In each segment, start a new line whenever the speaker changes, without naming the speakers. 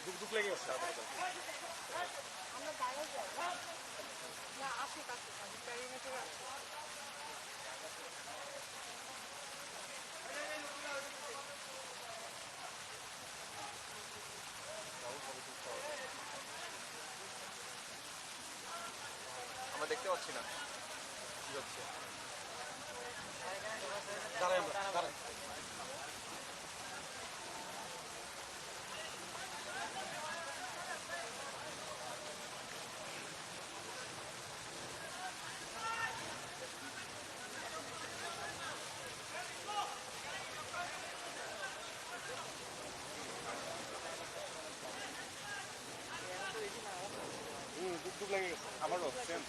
দুঃখ লেগে গেছে
আমরা বাইরে যাই না আশেপাশে প্যারিমিটার আছে
আমরা দেখতে পাচ্ছি না কি হচ্ছে দাঁড়াই দাঁড়াই দুঃখ লেগে গেছে আমারও সেম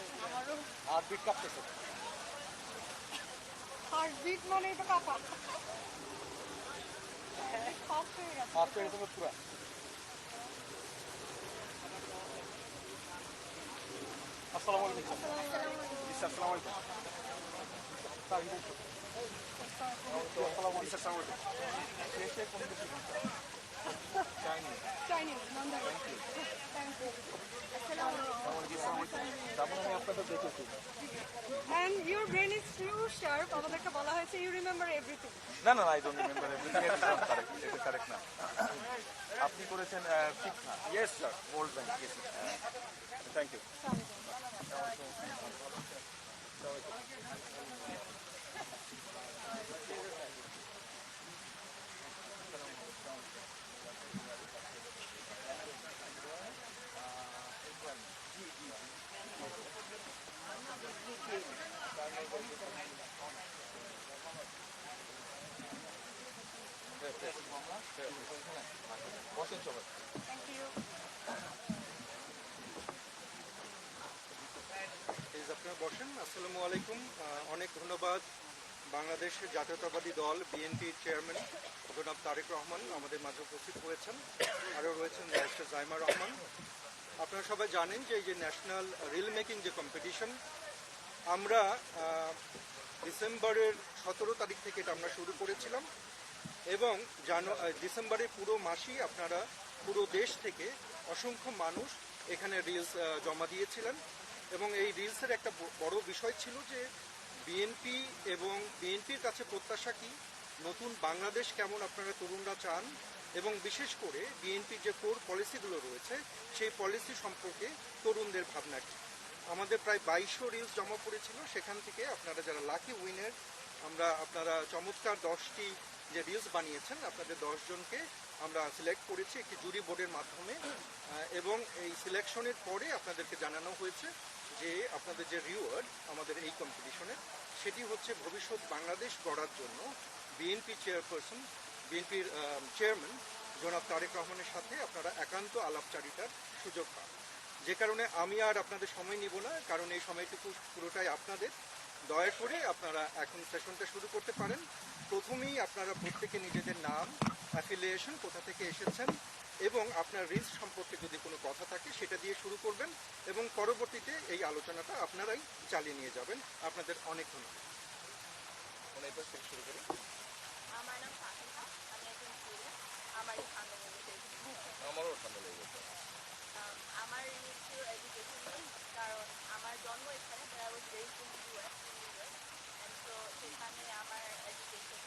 হার্টবিট কাঁপতেছে
হার্টবিট মানে এটা কাপা
হাত পেয়ে গেছে পুরা আসসালামু আলাইকুম আসসালামু আলাইকুম
Chinese And your brain is too sharp. আমাদেরকে বলা হয়েছে you remember everything.
না না আই ডোন্ট রিমেম্বার এভরিথিং এটা কারেক্ট না আপনি করেছেন ঠিক না yes sir world bank yes thank you বসেন সবাই
Thank you.
আপনারা বসেন। আসসালামু আলাইকুম। অনেক ধন্যবাদ বাংলাদেশ জাতীয়তাবাদী দল বিএনপির চেয়ারম্যান জনাব তারেক রহমান আমাদের মাঝে উপস্থিত হয়েছেন, আরও রয়েছেন ব্যারিস্টার জাইমা রহমান। আপনারা সবাই জানেন যে এই যে ন্যাশনাল রিল মেকিং যে কম্পিটিশন, আমরা ডিসেম্বরের 17 তারিখ থেকে এটা আমরা শুরু করেছিলাম এবং ডিসেম্বরের পুরো মাসেই আপনারা পুরো দেশ থেকে অসংখ্য মানুষ এখানে রিলস জমা দিয়েছিলেন এবং এই রিলসের একটা বড় বিষয় ছিল যে বিএনপি এবং বিএনপির কাছে প্রত্যাশা কি, নতুন বাংলাদেশ কেমন আপনারা তরুণরা চান এবং বিশেষ করে বিএনপির যে কোর পলিসিগুলো রয়েছে সেই পলিসি সম্পর্কে তরুণদের ভাবনা কি। আমাদের প্রায় 2200 রিলস জমা পড়েছিল, সেখান থেকে আপনারা যারা লাকি উইনার, আপনারা চমৎকার 10টি যে রিলস বানিয়েছেন আপনাদের 10 জনকে আমরা সিলেক্ট করেছি একটি জুরি বোর্ডের মাধ্যমে এবং এই সিলেকশনের পরে আপনাদেরকে জানানো হয়েছে যে আপনাদের যে রিওয়ার্ড আমাদের এই কম্পিটিশনে সেটি হচ্ছে ভবিষ্যৎ বাংলাদেশ গড়ার জন্য বিএনপির চেয়ারম্যান জনাব তারেক রহমানের সাথে আপনারা একান্ত আলাপচারিতার সুযোগ পান। যে কারণে আমি আর আপনাদের সময় নিব না, কারণ এই সময়টুকু পুরোটাই আপনাদের। দয়া করে আপনারা এখন সেশনটা শুরু করতে পারেন। প্রথমেই আপনারা প্রত্যেকে নিজেদের নাম, অ্যাফিলিয়েশন, কোথা থেকে এসেছেন এবং আপনার রিস্ক সম্পর্কে যদি কোনো কথা থাকে সেটা দিয়ে শুরু করবেন এবং পরবর্তীতে এই আলোচনাটা আপনারাই চালিয়ে নিয়ে যাবেন। আপনাদের অনেক ধন্যবাদ। শুরু করি।
আমার নাম ফাতিমা, আমি একজন স্টুডেন্ট। আমারই ঠান্ডা লেগেছে।
আমারও ঠান্ডা লেগে গেছে।
আমার ছিল এডুকেশন নিয়ে, কারণ আমার জন্ম এখানে, but I was raised in US, and so সেখানে আমার এডুকেশন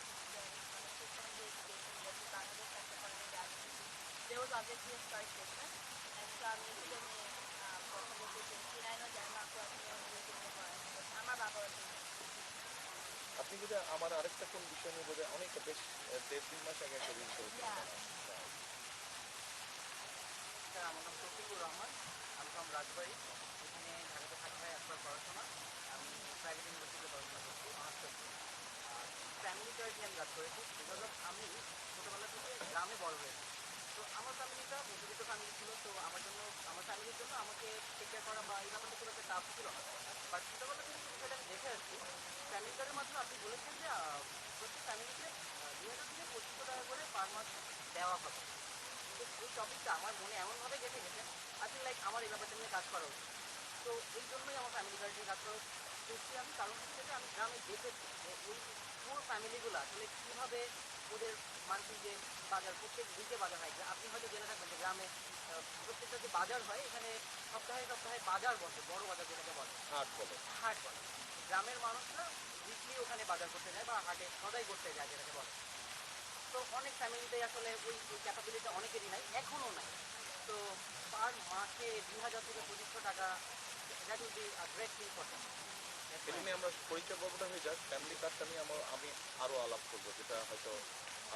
মানে সেখানে যে এডুকেশন যেহেতু বাংলাদেশ একটা ধরনের রাজনীতি, there was obviously a start different, and so আমি এটা নিয়ে কথা বলতে চেয়েছি। না জানি না আপনি আমার বাবা
আপনি যদি আমার আরেকটা কোন বিষয় নিয়ে বোধহয় অনেকটা বেশ 1.5-2 মাস আগে একটা রিল করেছেন।
আমার নাম শফিকুর রহমান, আমি ফ্রম রাজবাড়ি। এখানে ঢাকাতে থাকি একবার পড়াশোনা, আমি প্রাইভেট ইউনিভার্সিটিতে পড়াশোনা করছি, অনার্স করছি। ফ্যামিলি চার্জে আমি কাজ করেছি, বিকজ অফ আমি ছোটোবেলা থেকে গ্রামে বড় হয়েছি। তো আমার ফ্যামিলিটা মধ্যবিত্ত ফ্যামিলি ছিল, তো আমার ফ্যামিলির জন্য আমাকে টেক কেয়ার করা বা এই ব্যাপারটা খুব একটা টাফ ছিল না। বাট ছোটোবেলা থেকে বিষয়টা আমি দেখে আসছি। ফ্যামিলি কার্ডের মাধ্যমে আপনি বলেছেন যে প্রত্যেক ফ্যামিলিকে 2000 থেকে 2500 টাকা করে পার মাস দেওয়া হবে। তো এই টপিকটা আমার মনে এমনভাবে গেঁথে গেছে, আই ফিল লাইক আমার এই ব্যাপারটা নিয়ে কাজ করা উচিত। তো এই জন্যই আমার ফ্যামিলি কার্ড নিয়ে কাজ করা করছি আমি। কারণ হচ্ছে যে আমি গ্রামে দেখেছি যে ওই পুরো ফ্যামিলিগুলো আসলে কীভাবে ওদের মান্থলি যে বাজার, প্রত্যেক উইকে বাজার হয়, আপনি হয়তো জেনে থাকবেন যে গ্রামে প্রত্যেকটা যে বাজার হয় এখানে সপ্তাহে সপ্তাহে বাজার বসে, বড় বাজার যেটাকে বলে
হাট বলে।
হাট বলে। গ্রামের মানুষরা উইকলি ওখানে বাজার করতে যায় বা হাটে সদাই করতে যায় যেটাকে বলে। তো অনেক ফ্যামিলিতে আসলে ওই ক্যাপাবিলিটি অনেকেরই নাই, এখনও নাই। তো পার মাসে 2000 থেকে 2500 টাকা, that will be a great thing for them.
এটা নিয়ে আমরা পরিচয় পর্বটা হয়ে যাক, ফ্যামিলি কার্ডটা নিয়ে আমি আরও আলাপ করবো, যেটা হয়তো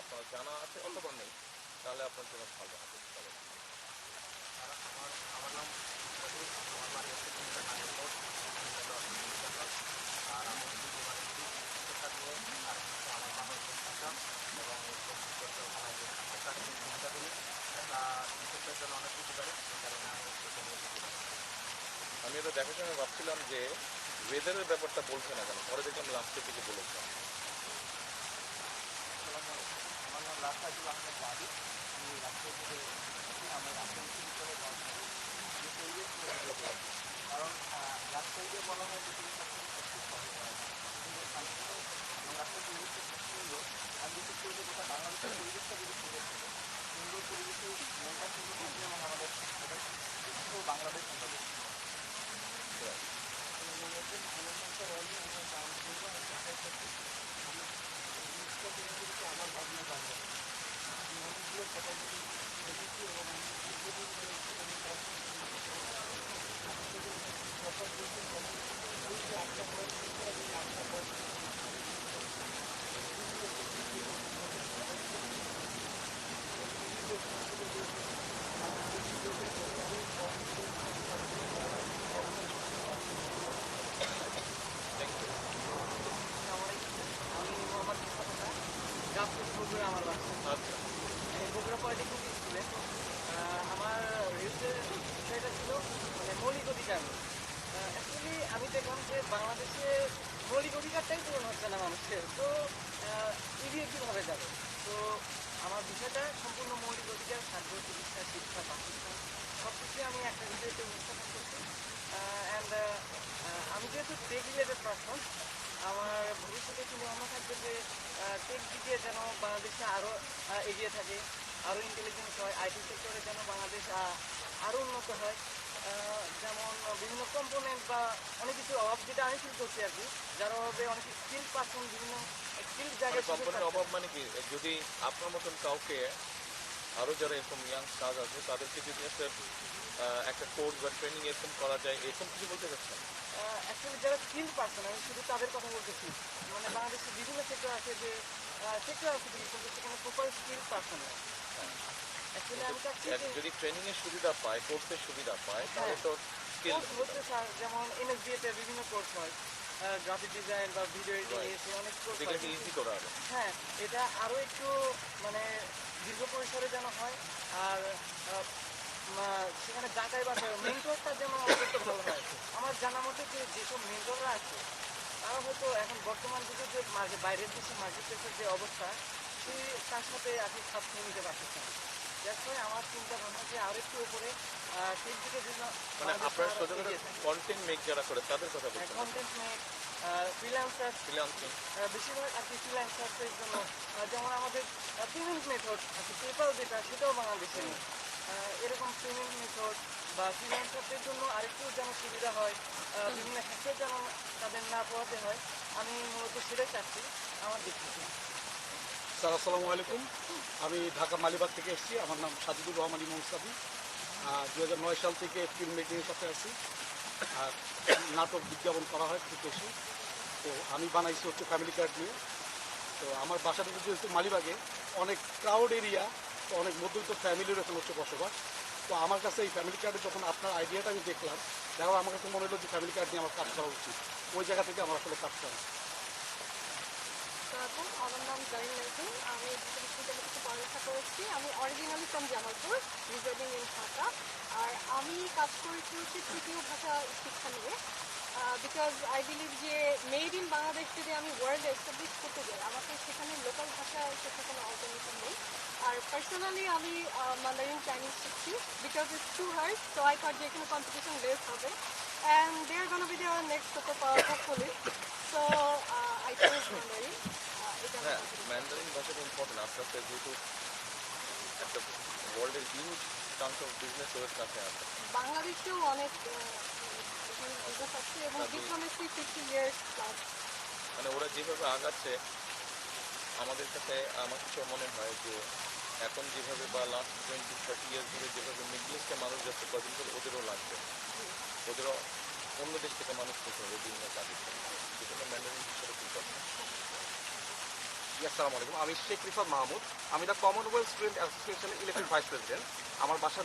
আপনার জানা আছে অথবা নেই, তাহলে আপনার জন্য ভালো হবে। চলো।
আমার নাম রবিউল, আমার বাড়ি হচ্ছে কুমিল্লা নাগের মোড়, আর আমি শিক্ষা নিয়ে আর হচ্ছে আমার মা হচ্ছে শিক্ষা এবং ওখানে যে শিক্ষা সুবিধা করি তা শিক্ষার জন্য অনেক কিছু পারে, সেই কারণে আমি শিক্ষা নিয়ে
আমি এটা দেখার সময় ভাবছিলাম যে ওয়েদারের ব্যাপারটা বলছে না কেন, পরে দেখলাম লাস্টের দিকে বলেছে।
আমার নাম রাস্তাজুল আহমেদ বাদী, আমি রাজশাহী থেকে এসেছি। আমার রাজশাহী বিশ্ববিদ্যালয়ে পড়াশোনা করি। আমি পরিবেশ নিয়ে ভিডিও করেছি, কারণ রাজশাহীকে বলা হয় পৃথিবীর সবচেয়ে সুন্দর শহর, সুন্দর শান্তিপূর্ণ এবং রাজশাহীর পরিবেশটা খুব সুন্দর। আমি বিশেষ করে যে গোটা বাংলাদেশের পরিবেশটা যদি সুন্দর থাকে, সুন্দর পরিবেশে মনটা সুন্দর থাকবে এবং আমাদের এটা সুস্থ বাংলাদেশ হবে। আমার ভাবনা বাংলা আমি অনেকগুলো কথা যদি দেখেছি এবং আমি দীর্ঘদিন ধরে আমি কাজ করছি। কথা বলতে ওই যে আটটা বয়স থেকে আমি আটটা বয়স আমি মোহাম্মদ মুস্তাফা, গাবতলী বগুড়া আমার বাসা।
আচ্ছা,
এই বগুড়া পলিটেকনিক স্কুলে আমার রিলসের বিষয়টা ছিল মানে মৌলিক অধিকার। অ্যাকচুয়ালি আমি দেখলাম যে বাংলাদেশে মৌলিক অধিকারটাই পূরণ হচ্ছে না মানুষের, তো এগিয়ে কীভাবে যাবে। তো আমার বিষয়টা সম্পূর্ণ মৌলিক অধিকার, খাদ্য, চিকিৎসা, শিক্ষা, বাসস্থান সব কিছুই আমি একটা বিষয়তে উপস্থাপন করছি। অ্যান্ড আমি যেহেতু টেক রিলেটেড পারসন, আমার ভবিষ্যতে চিন্তা ভাবনা থাকবে যে টেক দিকে যেন বাংলাদেশে আরও এগিয়ে থাকে, আরও ইন্টেলিজেন্স হয়, আইটি সেক্টরে যেন বাংলাদেশ আরও উন্নত হয়। যেমন বিভিন্ন কম্পোনেন্ট বা অনেক কিছু অভাব যেটা আমি ফিল করছি আর কি, যার অভাবে অনেক স্কিল পাচ্ছেন, বিভিন্ন স্কিল জায়গায়
কোম্পানির অভাব মানে কি, যদি আপনার মতন কাউকে আরও যারা এরকম ইয়াং কাজ আছে তাদেরকে যদি একটা কোর্স বা ট্রেনিং এরকম করা যায়, এরকম কিছু বলতে চাচ্ছেন?
অ্যাকচুয়ালি যারা স্কিল পার্সন, আমি শুধু তাদের কথা বলতেছি। মানে বাংলাদেশে বিভিন্ন সেক্টর আছে যে সেক্টর আছে কিন্তু সেখানে প্রপার স্কিল পার্সন নেই। অ্যাকচুয়ালি আমি চাচ্ছি যে
যদি ট্রেনিং এর সুবিধা পায়, কোর্সের সুবিধা পায়, তাহলে তো স্কিল
কোর্স হচ্ছে স্যার, যেমন এনএসডিএতে বিভিন্ন কোর্স হয়, গ্রাফিক ডিজাইন বা ভিডিও এডিটিং, এসে অনেক কোর্স হয়।
যেগুলোকে ইজি করা হবে।
হ্যাঁ, এটা আরও একটু মানে দীর্ঘ পরিসরে যেন হয়, আর সেখানে যাচাই বাছাই মেন্টরটা যেন অত্যন্ত ভালো হয়। আমার জানা মতে যে যেসব মেন্টররা আছে তারা হয়তো এখন বর্তমান যুগে যে বাইরের দেশে মার্কেট প্লেসের যে অবস্থা, সেই তার সাথে আর কি খাপ খেয়ে নিতে পারতেছে না। যার ফলে আমার চিন্তা ভাবনা যে আরও একটু উপরে সেই দিকে যেন
মানে আপনার সোজা কথা কন্টেন্ট মেক যারা করে তাদের কথা বলছেন?
কন্টেন্ট মেক, ফ্রিল্যান্সার,
ফ্রিল্যান্সিং
বেশিরভাগ আর কি ফ্রিল্যান্সারদের জন্য যেমন আমাদের পেমেন্ট মেথড আছে, পেপাল যেটা সেটাও বাংলাদেশে নেই। এরকম পেমেন্ট মেথড বা ফ্রিল্যান্সারদের জন্য আরেকটু যেন সুবিধা হয়, বিভিন্ন হ্যাকের যেন তাদের না পোহাতে হয়, আমি মূলত সেটাই চাচ্ছি আমার দিক থেকে।
স্যার আসসালামু আলাইকুম, আমি ঢাকা মালিবাগ থেকে এসেছি। আমার নাম সাজিদুর রহমান ইমাম সাবি। 2009 সাল থেকে ফিল্ম মেকিংয়ের সাথে আছি। আর নাটক বিজ্ঞাপন করা হয় খুব বেশি। তো আমি বানাইছি হচ্ছে ফ্যামিলি কার্ড নিয়ে। তো আমার বাসাটা যেহেতু মালিবাগে, অনেক ক্রাউড এরিয়া, তো অনেক মধ্যবিত্ত ফ্যামিলির এখানে হচ্ছে বসবাস। তো আমার কাছে এই ফ্যামিলি কার্ডে যখন আপনার আইডিয়াটা আমি দেখলাম, দেখো আমার কাছে মনে হলো যে ফ্যামিলি কার্ড নিয়ে আমার কাজ করা উচিত। ওই জায়গা থেকে আমার আসলে কাজ করা।
আমার নাম জারিন নাজরিন, আমি বিশ্ববিদ্যালয় থেকে পড়ালেখা করেছি। আমি originally from Jamalpur, residing in Dhaka. আর আমি কাজ করেছি হচ্ছে তৃতীয় ভাষা শিক্ষা নিয়ে, বিকজ আই বিলিভ যে মেড ইন বাংলাদেশ যদি আমি ওয়ার্ল্ডে এস্টাবলিশ করতে যাই, আমাকে সেখানে লোকাল ভাষা শেখার কোনো অল্টারনেটিভ নেই। আর পার্সোনালি আমি মান্দারিন চাইনিজ শিখছি, because it's too hard, so I thought যে এখানে কম্পিটিশন লেস হবে, and they are gonna be there next super power hopefully. So I choose Mandarin.
হ্যাঁ, ম্যান্ডারিন ভাষাটা ইম্পর্টেন্ট। আস্তে আস্তে যেহেতু একটা ওয়ার্ল্ডের হিউজ চান্স অফ বিজনেস ওদের কাছে আছে।
বাংলাদেশেও অনেক বিজনেস আছে এবং ডিপ্লোমেসি 50 ইয়ার্স প্লাস।
মানে ওরা যেভাবে আগাচ্ছে আমাদের কাছে আমার কাছে মনে হয় যে এখন যেভাবে বা লাস্ট 20-30 ইয়ার্স ধরে যেভাবে মিডল ইস্টে মানুষ যাচ্ছে কদিন ধরে ওদেরও লাগবে, ওদেরও অন্য দেশ থেকে মানুষ করতে হবে বিভিন্ন কাজের জন্য, সেজন্য ম্যান্ডারিন হিসেবে খুব দরকার।
আসসালামু আলাইকুম, আমি শেখ রিফাত মাহমুদ। আমি দ্য কমনওয়েলথ স্টুডেন্ট অ্যাসোসিয়েশনের ইলেকটেড ভাইস প্রেসিডেন্ট। আমার বাসা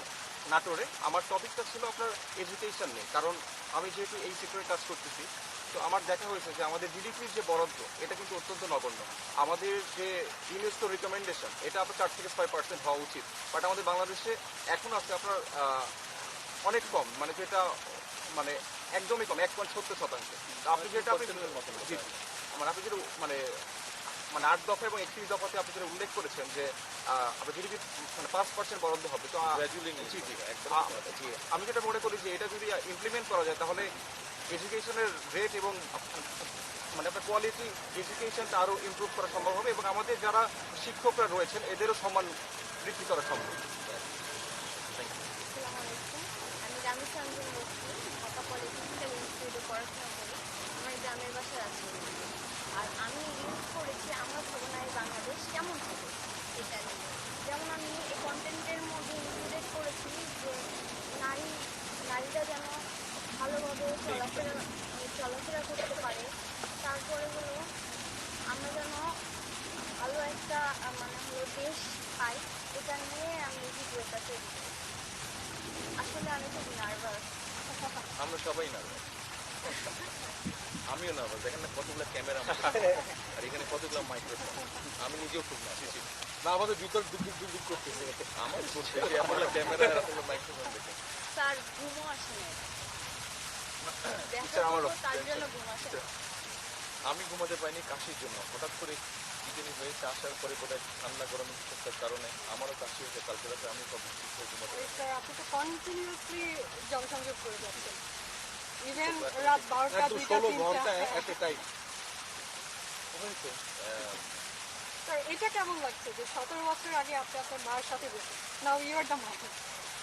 নাটোরে। আমার টপিকটা ছিল আপনার এডুকেশন নিয়ে, কারণ আমি যেহেতু এই সেক্টরে কাজ করতেছি, তো আমার দেখা হয়েছে যে আমাদের জিডিপির যে বরাদ্দ এটা কিন্তু অত্যন্ত নগণ্য। আমাদের যে ইউনেস্কো রিকমেন্ডেশন এটা আপনার 4 থেকে 6% হওয়া উচিত, বাট আমাদের বাংলাদেশে এখন আছে আপনার অনেক কম, মানে যেটা মানে একদমই কম, 1.70%। আপনি যেটা আপনি জি জি মানে আপনি যেটা মানে 8 দফা এবং 31 দফাতে আপনি যেটা উল্লেখ করেছেন যে আপনার জিডিপি মানে 5% বরাদ্দ হবে, তো জি জি জি আমি যেটা মনে করি যে এটা যদি ইমপ্লিমেন্ট করা যায় তাহলে এডুকেশনের রেট এবং মানে আপনার কোয়ালিটি এডুকেশনটা আরও ইমপ্রুভ করা সম্ভব হবে এবং আমাদের যারা শিক্ষকরা রয়েছেন এদেরও সম্মান বৃদ্ধি করা সম্ভব।
আসসালামু আলাইকুম, আমি রামি চন্দ্র মুখী, ঢাকা পলিটেকনিক্যাল ইনস্টিটিউটে পড়াশোনা করি। আমার গ্রামের বাসায় আছে। আর আমি রিলস করেছি আমরা ভাবনায় বাংলাদেশ কেমন হবে এটা নিয়ে। যেমন আমি এই কন্টেন্টের মধ্যে ইনক্লুডেড করেছি যে নারীরা যেন ভালোভাবে চলাফেরা করতে পারে, তারপরে হলো আমরা যেন ভালো একটা মানে হলো দেশ পাই, এটা নিয়ে আমি ভিডিওটা তৈরি করি। আসলে আমি খুব নার্ভাস।
আমরা সবাই নার্ভাস, আমিও নার্ভাস। দেখেন না কতগুলো ক্যামেরা আর এখানে কতগুলো মাইক্রোফোন, আমি নিজেও খুব নার্ভাস।
না আমাদের ভিতর দুঃখ করতেছে।
আমার করছে যে এতগুলো ক্যামেরা আর এতগুলো মাইক্রোফোন দেখে
স্যার ঘুমও আসে না, তার জন্য ঘুম আসে না।
আমি ঘুমাতে পারিনি কাশির জন্য। হঠাৎ করে কি জানি হয়েছে, আসার পরে বোধহয় ঠান্ডা গরমের কিছু একটা কারণে আমারও কাশি হয়েছে কালকে রাতে, আমি কখন ঠিক হয়ে ঘুমাতে পারি।
স্যার আপনি তো কন্টিনিউয়াসলি জনসংযোগ করে যাচ্ছেন, ইভেন রাত 12টা 2টা
16 ঘন্টা
3টা।
এট এ টাইম।
হয়েছে
স্যার এটা কেমন লাগছে যে 17 বছর আগে আপনি আপনার মায়ের সাথে বসে, now you are the mother,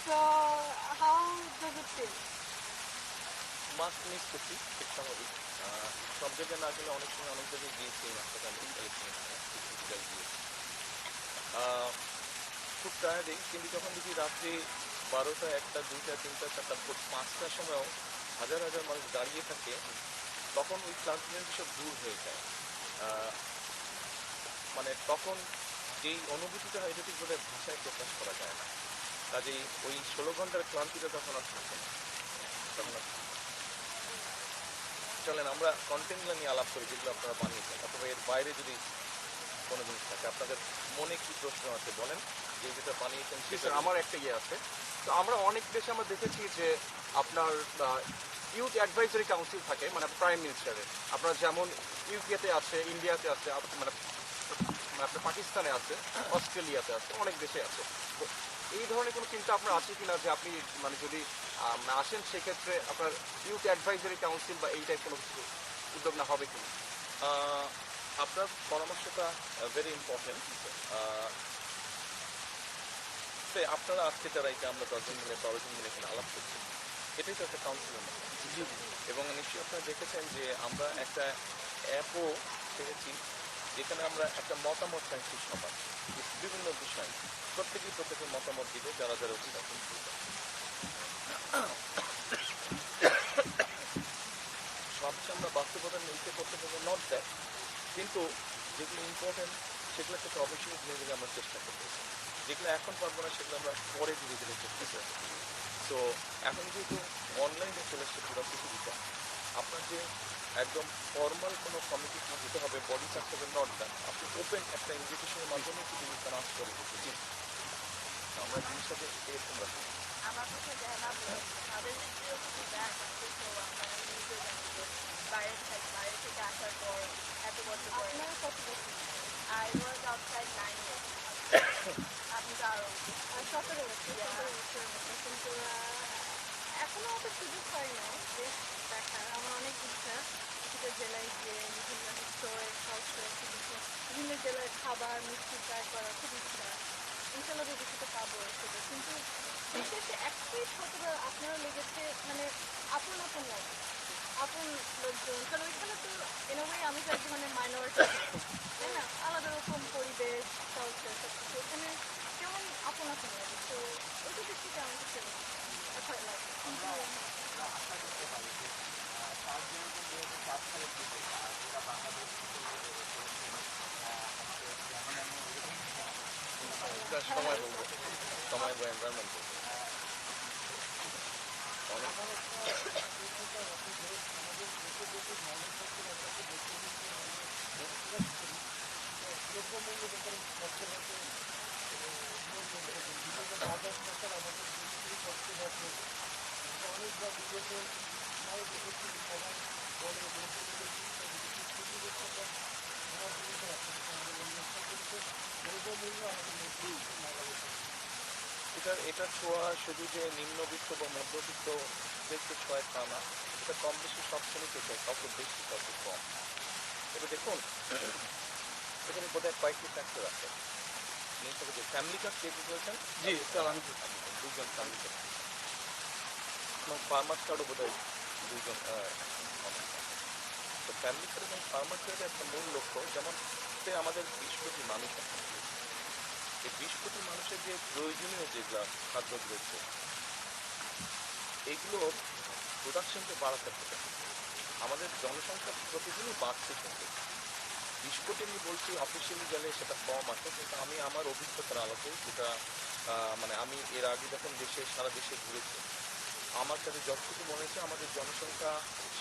so how does it feel?
Mask miss করছি, ঠিক স্বাভাবিক। সব জায়গায় না গেলে অনেক সময় অনেক জায়গায় গিয়েছি, হাসপাতালে গিয়েছি। খুব টায়ার্ডিং, কিন্তু যখন দেখি রাত্রি 12টা 1টা 2টা 3টা 4টা 5টার সময়ও হাজার হাজার মানুষ দাঁড়িয়ে থাকে, তখন ওই ক্লান্তি সব দূর হয়ে যায়। মানে তখন যেই অনুভূতিটা হয় এটা ঠিক বোধহয় ভাষায় প্রকাশ করা যায় না। কাজেই ওই 16 ঘন্টার ক্লান্তিটা তখন আর থাকে না, তখন আর চলেন আমরা কন্টেন্টগুলো নিয়ে আলাপ করি যেগুলো আপনারা বানিয়েছেন, অথবা এর বাইরে যদি কোনো জিনিস থাকে। আপনাদের মনে কি প্রশ্ন আছে বলেন, যে যেটা বানিয়েছেন
জি
সেটা।
স্যার, আমার একটা ইয়ে আছে। তো আমরা অনেক দেশে আমরা দেখেছি যে আপনার ইউথ অ্যাডভাইজারি কাউন্সিল থাকে, মানে প্রাইম মিনিস্টারের। আপনার যেমন ইউকেতে আছে, ইন্ডিয়াতে আছে, মানে আপনার পাকিস্তানে আছে, অস্ট্রেলিয়াতে আছে, অনেক দেশে আছে। তো এই ধরনের কোনো চিন্তা আপনার আছে কিনা যে আপনি মানে যদি আসেন সেক্ষেত্রে আপনার ইউথ অ্যাডভাইজারি কাউন্সিল বা এই টাইপ কোনো কিছু উদ্যোগ না হবে কিনা?
আপনার পরামর্শটা ভেরি ইম্পর্টেন্ট। আপনারা আজকে যারা এই যে আমরা 10 জন মিলে 12 জন মিলে এখানে আলাপ করছি, এটাই তো একটা কাউন্সিলের মতো। এবং নিশ্চয়ই আপনারা দেখেছেন যে আমরা একটা অ্যাপও পেয়েছি যেখানে আমরা একটা মতামত চাইছি সবার বিভিন্ন বিষয়, প্রত্যেকের মতামত দিবে যারা যারা সবচেয়ে আমরা বাস্তবতা নিতে করতে পারবো নট দ্যাট, কিন্তু যেগুলো ইম্পর্টেন্ট সেগুলো থেকে অবশ্যই ধীরে ধীরে আমরা চেষ্টা করবো। যেগুলো এখন পারবো না সেগুলো আমরা পরে ধীরে ধীরে করতেছি। তো এখন যেহেতু অনলাইনে চলে এসছে পুরো পৃথিবীটা, আপনার যে একদম ফর্মাল কোনো কমিটি হতে হবে, বডি থাকতে হবে নট দ্যাট, আপনি ওপেন একটা ইনভিটেশনের মাধ্যমে একটু জিনিসটা নাশ করে দিচ্ছি। আমরা জিনিসটাকে এরকম রাখি।
আমার কাছে দেখা তাদের দিকেও কিছু ব্যাগ আছে, তো আমরা নিজেও জানি যে বাইরে থেকে আসার পর এত বছর পরে।
আপনারা কত বছর?
I was outside 9 years. আপনি তো আরো
17 বছর মতো, কিন্তু এখনো অত সুযোগ হয় না দেশ দেখার। আমার অনেক ইচ্ছা কিছুটা জেলায় গিয়ে বিভিন্ন স্টোরে কালচার বিভিন্ন জেলার খাবার মিষ্টি ট্রাই করার খুব ইচ্ছা। ইনশাল্লাহ ভবিষ্যতে পাবো সেটা, কিন্তু শেষে একটাই হয়তো বা আপনারও লেগেছে মানে আপন আপন লাগে আপন লোকজন, কারণ ওইখানে তো এন ওয়ে আমি তো এক ধরনের মাইনরিটি, তাই না? আলাদা রকম পরিবেশ, কালচার সব কিছু ওখানে কেমন আপন আপন লাগে। তো ওইটা দেখতে আমার কাছে ভয় লাগে।
আমরা আশা করতে পারি যে তার যেরকম 2004 সালের দিকে ওরা বাংলাদেশ থেকে আমাদের যেমন এমন
এটা সময় বলবো, সময় বা এনভায়রনমেন্ট বলবো। এটা ছোঁয়া শুধু যে নিম্নবিত্ত বা মধ্যবিত্ত ব্যক্তি ছোঁয়ায় তা না, এটা কম বেশি সব শ্রেণীতে চাই, কাউকে বেশি কাউকে কম। তবে দেখুন এখানে বোধহয় কয়েকটি ফ্যাক্টর আছে। জিনিসটাকে যে ফ্যামিলি কার্ড কে বলছেন,
জি স্যার, আমি
দুজন ফ্যামিলি কার্ড এবং ফার্মার কার্ডও বোধহয় দুজন। তো ফ্যামিলি কার্ড এবং ফার্মার কার্ডের একটা মূল লক্ষ্য, যেমন আমাদের 20 কোটি মানুষ আছে, এই 20 কোটি মানুষের যে প্রয়োজনীয় যেগুলো খাদ্য রয়েছে এইগুলোর প্রোডাকশনকে বাড়াতে হবে। আমাদের জনসংখ্যা প্রতিদিনই বাড়ছে, কিন্তু 20 কোটি আমি বলছি অফিসিয়ালি গেলে সেটা কম আছে, কিন্তু আমি আমার অভিজ্ঞতার আলোকে যেটা মানে আমি এর আগে যখন সারা দেশে ঘুরেছি, আমার কাছে যতটুকু মনে হয়েছে আমাদের জনসংখ্যা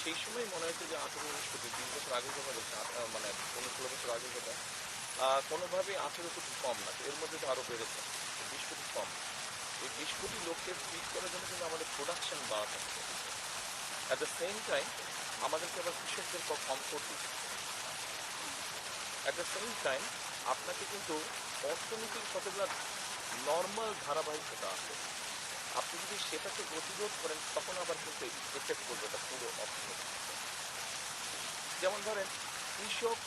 সেই সময় মনে হয়েছে যে 18-19 কোটি, 20 বছর আগের কথা বলছে, মানে 15-16 বছর আগের কথা, কোনোভাবে 18 কোটি কম না, এর মধ্যে তো আরও বেড়েছে, 20 কোটি কম। এই 20 কোটি লোককে ফিড করার জন্য কিন্তু আমাদের প্রোডাকশন বাড়াতে হবে। অ্যাট দ্য সেম টাইম আমাদেরকে আবার কৃষকদের কম করতে হবে। অ্যাট দ্য সেম টাইম আপনাকে কিন্তু অর্থনৈতিক কতগুলো নর্মাল ধারাবাহিকতা আছে, আপনি যদি সেটাকে প্রতিরোধ করেন তখন আবার কিন্তু এফেক্ট করবে এটা পুরো অর্থনীতি। যেমন ধরেন কৃষক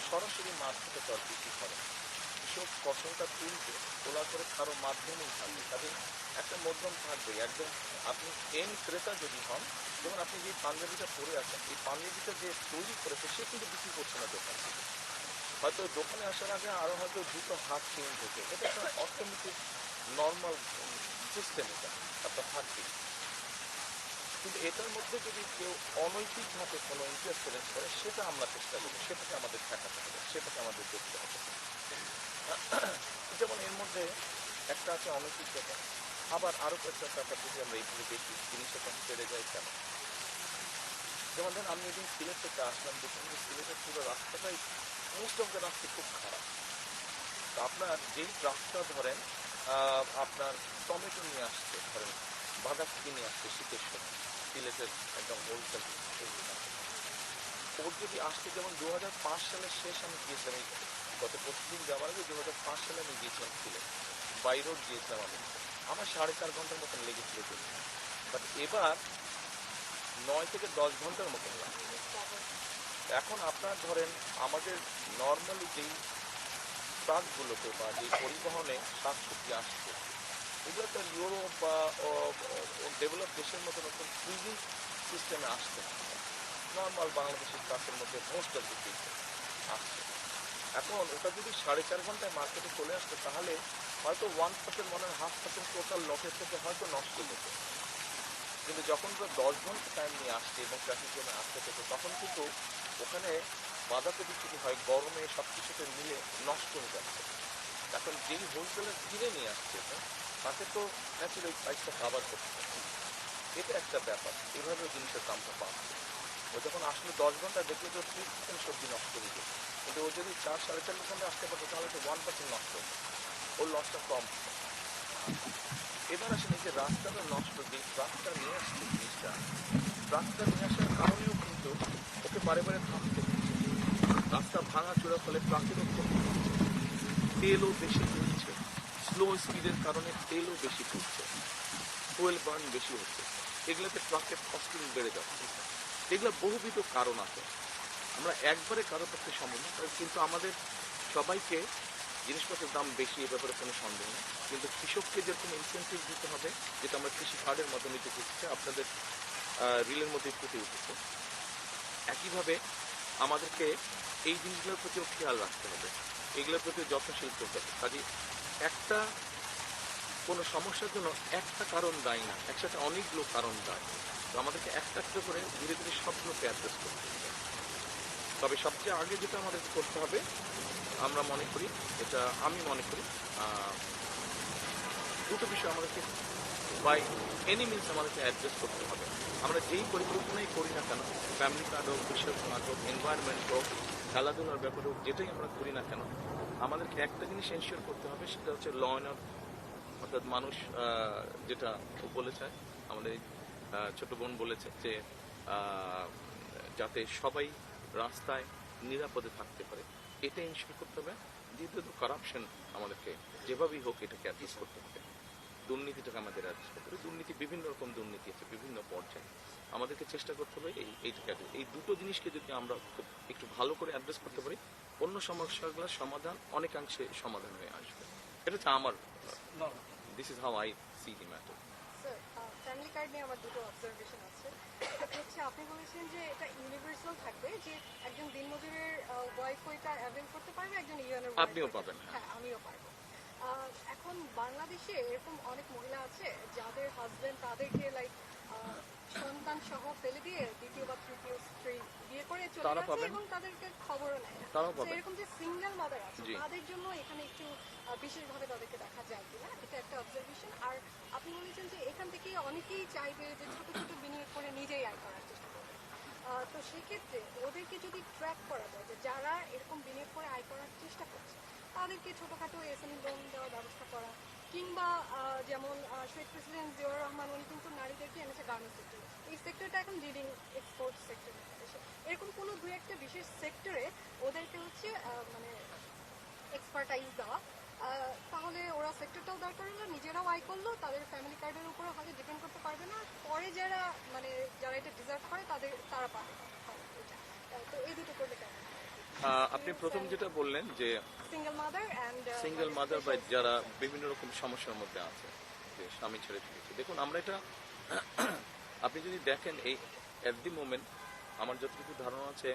সরাসরি মাঠ থেকে তো আর বিক্রি করে, কৃষক ফসলটা তোলার পরে কারো মাধ্যমেই থাকবে, তাদের একটা মধ্যম থাকবে। একদম আপনি এন ক্রেতা যদি হন, যেমন আপনি যে পাঞ্জাবিটা পরে আছেন, এই পাঞ্জাবিটা যে তৈরি করেছে সে কিন্তু বিক্রি করছে না দোকান থেকে, হয়তো দোকানে আসার আগে আরও হয়তো দুটো হাত চেঞ্জ হয়েছে। এটা একটা অর্থনৈতিক নর্মাল সিস্টেম, এটা আপনার থাকবে। কিন্তু এটার মধ্যে যদি কেউ অনৈতিকভাবে কোনো ইন্টারফারেন্স করে সেটা আমরা চেষ্টা করবো, সেটাকে আমাদের ঠেকাতে হবে, সেটাকে আমাদের দেখতে হবে। যেমন এর মধ্যে একটা আছে অনৈতিকতা, আবার আরও কয়েকটা ব্যাপার যদি আমরা এইভাবে দেখি জিনিসটা তখন বেড়ে যায় কেন। যেমন ধরেন আমি এদিন সিলেট থেকে আসলাম, দেখুন যে সিলেটের পুরো রাস্তাটাই মোস্ট অফ দ্য রাস্তা খুব খারাপ। তো আপনার যেই ট্রাকটা ধরেন আপনার টমেটো নিয়ে আসছে, ধরেন বাঁধাকপি নিয়ে আসছে শীতের সময়, সিলেটের একদম হোলসেল ওর যদি আসতে, যেমন 2005 সালের শেষ আমি গিয়েছিলাম, গত প্রতিদিন যাওয়ার আগে 2005 সালে আমি গিয়েছিলাম সিলেট, বাই রোড গিয়েছিলাম আমি, আমার 4.5 ঘন্টার মতন লেগেছিল। বাট এবার 9 থেকে 10 ঘন্টার মতন লাগে। এখন আপনার ধরেন আমাদের নর্মালি যেই ট্রাকগুলোতে বা যে পরিবহনে শাকসবজি আসছে, এগুলো তো ইউরোপ বা ডেভেলপ দেশের মতো নতুন ক্রুজিং সিস্টেমে আসছে না, নর্মাল বাংলাদেশের ট্রাকের মধ্যে মোস্ট অফ দ্য পিস আসছে। এখন ওটা যদি 4.5 ঘন্টায় মার্কেটে চলে আসতো, তাহলে হয়তো 1% মনে হয় 0.5% টোটাল লটের থেকে হয়তো নষ্ট হতো। কিন্তু যখন তো 10 ঘন্টা টাইম নিয়ে আসছে এবং ট্রাফিক জ্যামে আসতে হতো, তখন কিন্তু ওখানে বাঁধাকপি যদি হয় গরমে সব কিছুতে মিলে নষ্ট হয়ে যাচ্ছে। এখন যেই হোলসেলার কিনে নিয়ে আসছে তাকে তো ন্যাচুরালি প্রাইসটা কাভার করতে হবে, এটা একটা ব্যাপার। এইভাবে জিনিসের দামটা বাড়ছে। ও যখন আসলে 10 ঘন্টা দেখলে তো 30% সবজি নষ্ট হয়ে যেত, কিন্তু ও যদি 4-4.5 ঘন্টা আসতে পারতো তাহলে তো 1% নষ্ট হতো, ওর লসটা কম। এবার আসেন এই যে রাস্তাটা নষ্ট, যে ট্রাকটা নিয়ে আসছে জিনিসটা, ট্রাকটা নিয়ে আসার কারণেও কিন্তু ওকে বারে বারে থামতে হচ্ছে। রাস্তা ভাঙা চোরা ফলে ট্রাকেরও ক্ষতি হচ্ছে, তেলও বেশি পড়ছে, স্লো স্পিডের কারণে তেলও বেশি পড়ছে, ফুয়েল বার্ন বেশি হচ্ছে, এগুলোতে ট্রাকের কস্টিং বেড়ে যাচ্ছে। এগুলো বহুবিধ কারণ আছে, আমরা একবারে কারো পক্ষে সম্ভব না, কিন্তু আমাদের সবাইকে জিনিসপত্রের দাম বেশি, এ ব্যাপারে কোনো সন্দেহ নেই, কিন্তু কৃষককে যেরকম ইনসেন্টিভ দিতে হবে, যেটা আমরা কৃষি কার্ডের মাধ্যমে দিতে হচ্ছে, আপনাদের রিলের মধ্যে ফুটে উঠেছে, একইভাবে আমাদেরকে এই জিনিসগুলোর প্রতিও খেয়াল রাখতে হবে, এগুলোর প্রতি যত্নশীল করতে হবে। কাজে একটা কোনো সমস্যার জন্য একটা কারণ দায়ী না, একসাথে অনেকগুলো কারণ দায়ী। তো আমাদেরকে একটা একটা করে ধীরে ধীরে সবগুলোকে অ্যাড্রেস করতে হবে। তবে সবচেয়ে আগে যেটা আমাদেরকে করতে হবে, আমরা মনে করি, এটা আমি মনে করি, দুটো বিষয় আমাদেরকে বাই এনি মিনস আমাদেরকে অ্যাড্রেস করতে হবে। আমরা যেই পরিকল্পনাই করি না কেন, ফ্যামিলি কার্ড হোক, কৃষক কার্ড হোক, এনভায়রনমেন্ট হোক, খেলাধুলার ব্যাপারে হোক, যেটাই আমরা করি না কেন, আমাদেরকে একটা জিনিস এনশিওর করতে হবে, সেটা হচ্ছে ল অ্যান্ড অর্ডার। অর্থাৎ মানুষ যেটা বলেছে, আমাদের ছোট বোন বলেছে যে যাতে সবাই রাস্তায় নিরাপদে থাকতে পারে, এটা এনশিওর করতে হবে। দ্বিতীয়ত কারাপশন আমাদেরকে যেভাবেই হোক এটাকে অ্যাড্রেস করতে হবে, দুর্নীতিটাকে আমাদের অ্যাড্রেস করতে হবে। দুর্নীতি বিভিন্ন রকম দুর্নীতি আছে, বিভিন্ন পর্যায়ে আমাদেরকে চেষ্টা করতে হবে এইটাকে এই দুটো জিনিসকে যদি আমরা একটু ভালো করে অ্যাড্রেস করতে পারি, অন্য সমস্যাগুলোর সমাধান অনেকাংশে সমাধান হয়ে আসবে। এটা হচ্ছে আমার, this is how I see the matter.
Sir, family card নিয়ে আমার দুটো অবজারভেশন আছে। একটা হচ্ছে আপনি বলেছেন যে এটা ইউনিভার্সাল থাকবে, যে একজন দিনমজুরের ওয়াইফও এটা অ্যাভেল করতে পারবে, একজন ইউএনের
আপনিও পাবেন।
হ্যাঁ, আমিও পারবো। এখন বাংলাদেশে এরকম অনেক মহিলা আছে যাদের হাজবেন্ড তাদেরকে লাইক সন্তান সহ ফেলে দিয়ে দ্বিতীয় বা তৃতীয় স্ত্রী বিয়ে করে চলে
তারা
গেছে
পাবেন।
এবং তাদেরকে খবরও নেয় না।
তারাও
So,
পাবেন।
এরকম যে সিঙ্গেল মাদার আছে
জি।
তাদের জন্য এখানে একটু বিশেষভাবে তাদেরকে দেখা যায় কিনা, এটা একটা অবজারভেশন। আর আপনি বলেছেন যে এখান থেকে অনেকেই চাইবে যে ছোট ছোট বিনিয়োগ করে নিজেই আয় করার চেষ্টা করবে। তো সেক্ষেত্রে ওদেরকে যদি ট্র্যাক করা যায় যে যারা এরকম বিনিয়োগ করে আয় করার চেষ্টা করছে, তাদেরকে ছোটখাটো এসএমই লোন দেওয়ার ব্যবস্থা করা, কিংবা যেমন শহীদ প্রেসিডেন্ট জিয়াউর রহমান উনি কিন্তু নারীদেরকে এনেছে গার্মেন্টস সেক্টরে, এই সেক্টরটা এখন লিডিং এক্সপোর্ট সেক্টর। এরকম কোনো দুই একটা বিশেষ সেক্টরে ওদেরকে হচ্ছে মানে এক্সপার্টাইজ দেওয়া, তাহলে ওরা সেক্টরটাও দরকার হলো, নিজেরাও আয় করলো, তাদের ফ্যামিলি কার্ডের উপরে হয়তো ডিপেন্ড করতে পারবে না, পরে যারা মানে যারা এটা ডিজার্ভ করে তারা পাবে এটা। তো এই দুটো করলে কেমন?
আপনি প্রথম যেটা বললেন যে
single mother and
single mother বা যারা বিভিন্ন রকম সমস্যার মধ্যে আছে, যে স্বামী ছেড়ে দিয়েছে, দেখুন আমরা এটা আপনি যদি দেখেন এই অ্যাট দি মোমেন্ট আমার যতটুকু ধারণা আছে,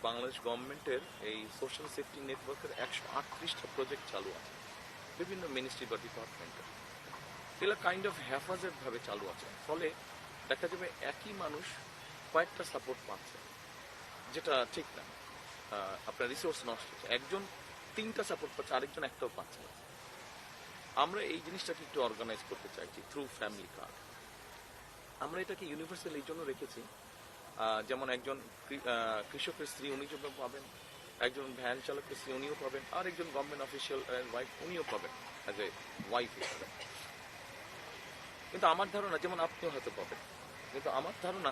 বাংলাদেশ গভর্নমেন্টের এই সোশ্যাল সেফটি নেটওয়ার্কের 138টা প্রজেক্ট চালু আছে বিভিন্ন মিনিস্ট্রি বা ডিপার্টমেন্টের। এগুলো কাইন্ড অফ হ্যাফাজেড ভাবে চালু আছে, ফলে দেখা যাবে একই মানুষ কয়েকটা সাপোর্ট পাচ্ছে, যেটা ঠিক না। আপনার রিসোর্স নষ্ট হচ্ছে, একজন 3টা সাপোর্ট পাচ্ছে, আরেকজন একটাও পাচ্ছে না। আমরা এই জিনিসটাকে একটু অর্গানাইজ করতে চাইছি থ্রু ফ্যামিলি কার্ড। আমরা এটাকে ইউনিভার্সাল এই জন্য রেখেছি, যেমন একজন কৃষকের স্ত্রী উনি যেভাবে পাবেন, একজন ভ্যান চালকের স্ত্রী উনিও পাবেন, আর একজন গভর্নমেন্ট অফিসিয়াল ওয়াইফ উনিও পাবেন অ্যাজ এ ওয়াইফ হিসেবে। কিন্তু আমার ধারণা, যেমন আপনিও হয়তো পাবেন, কিন্তু আমার ধারণা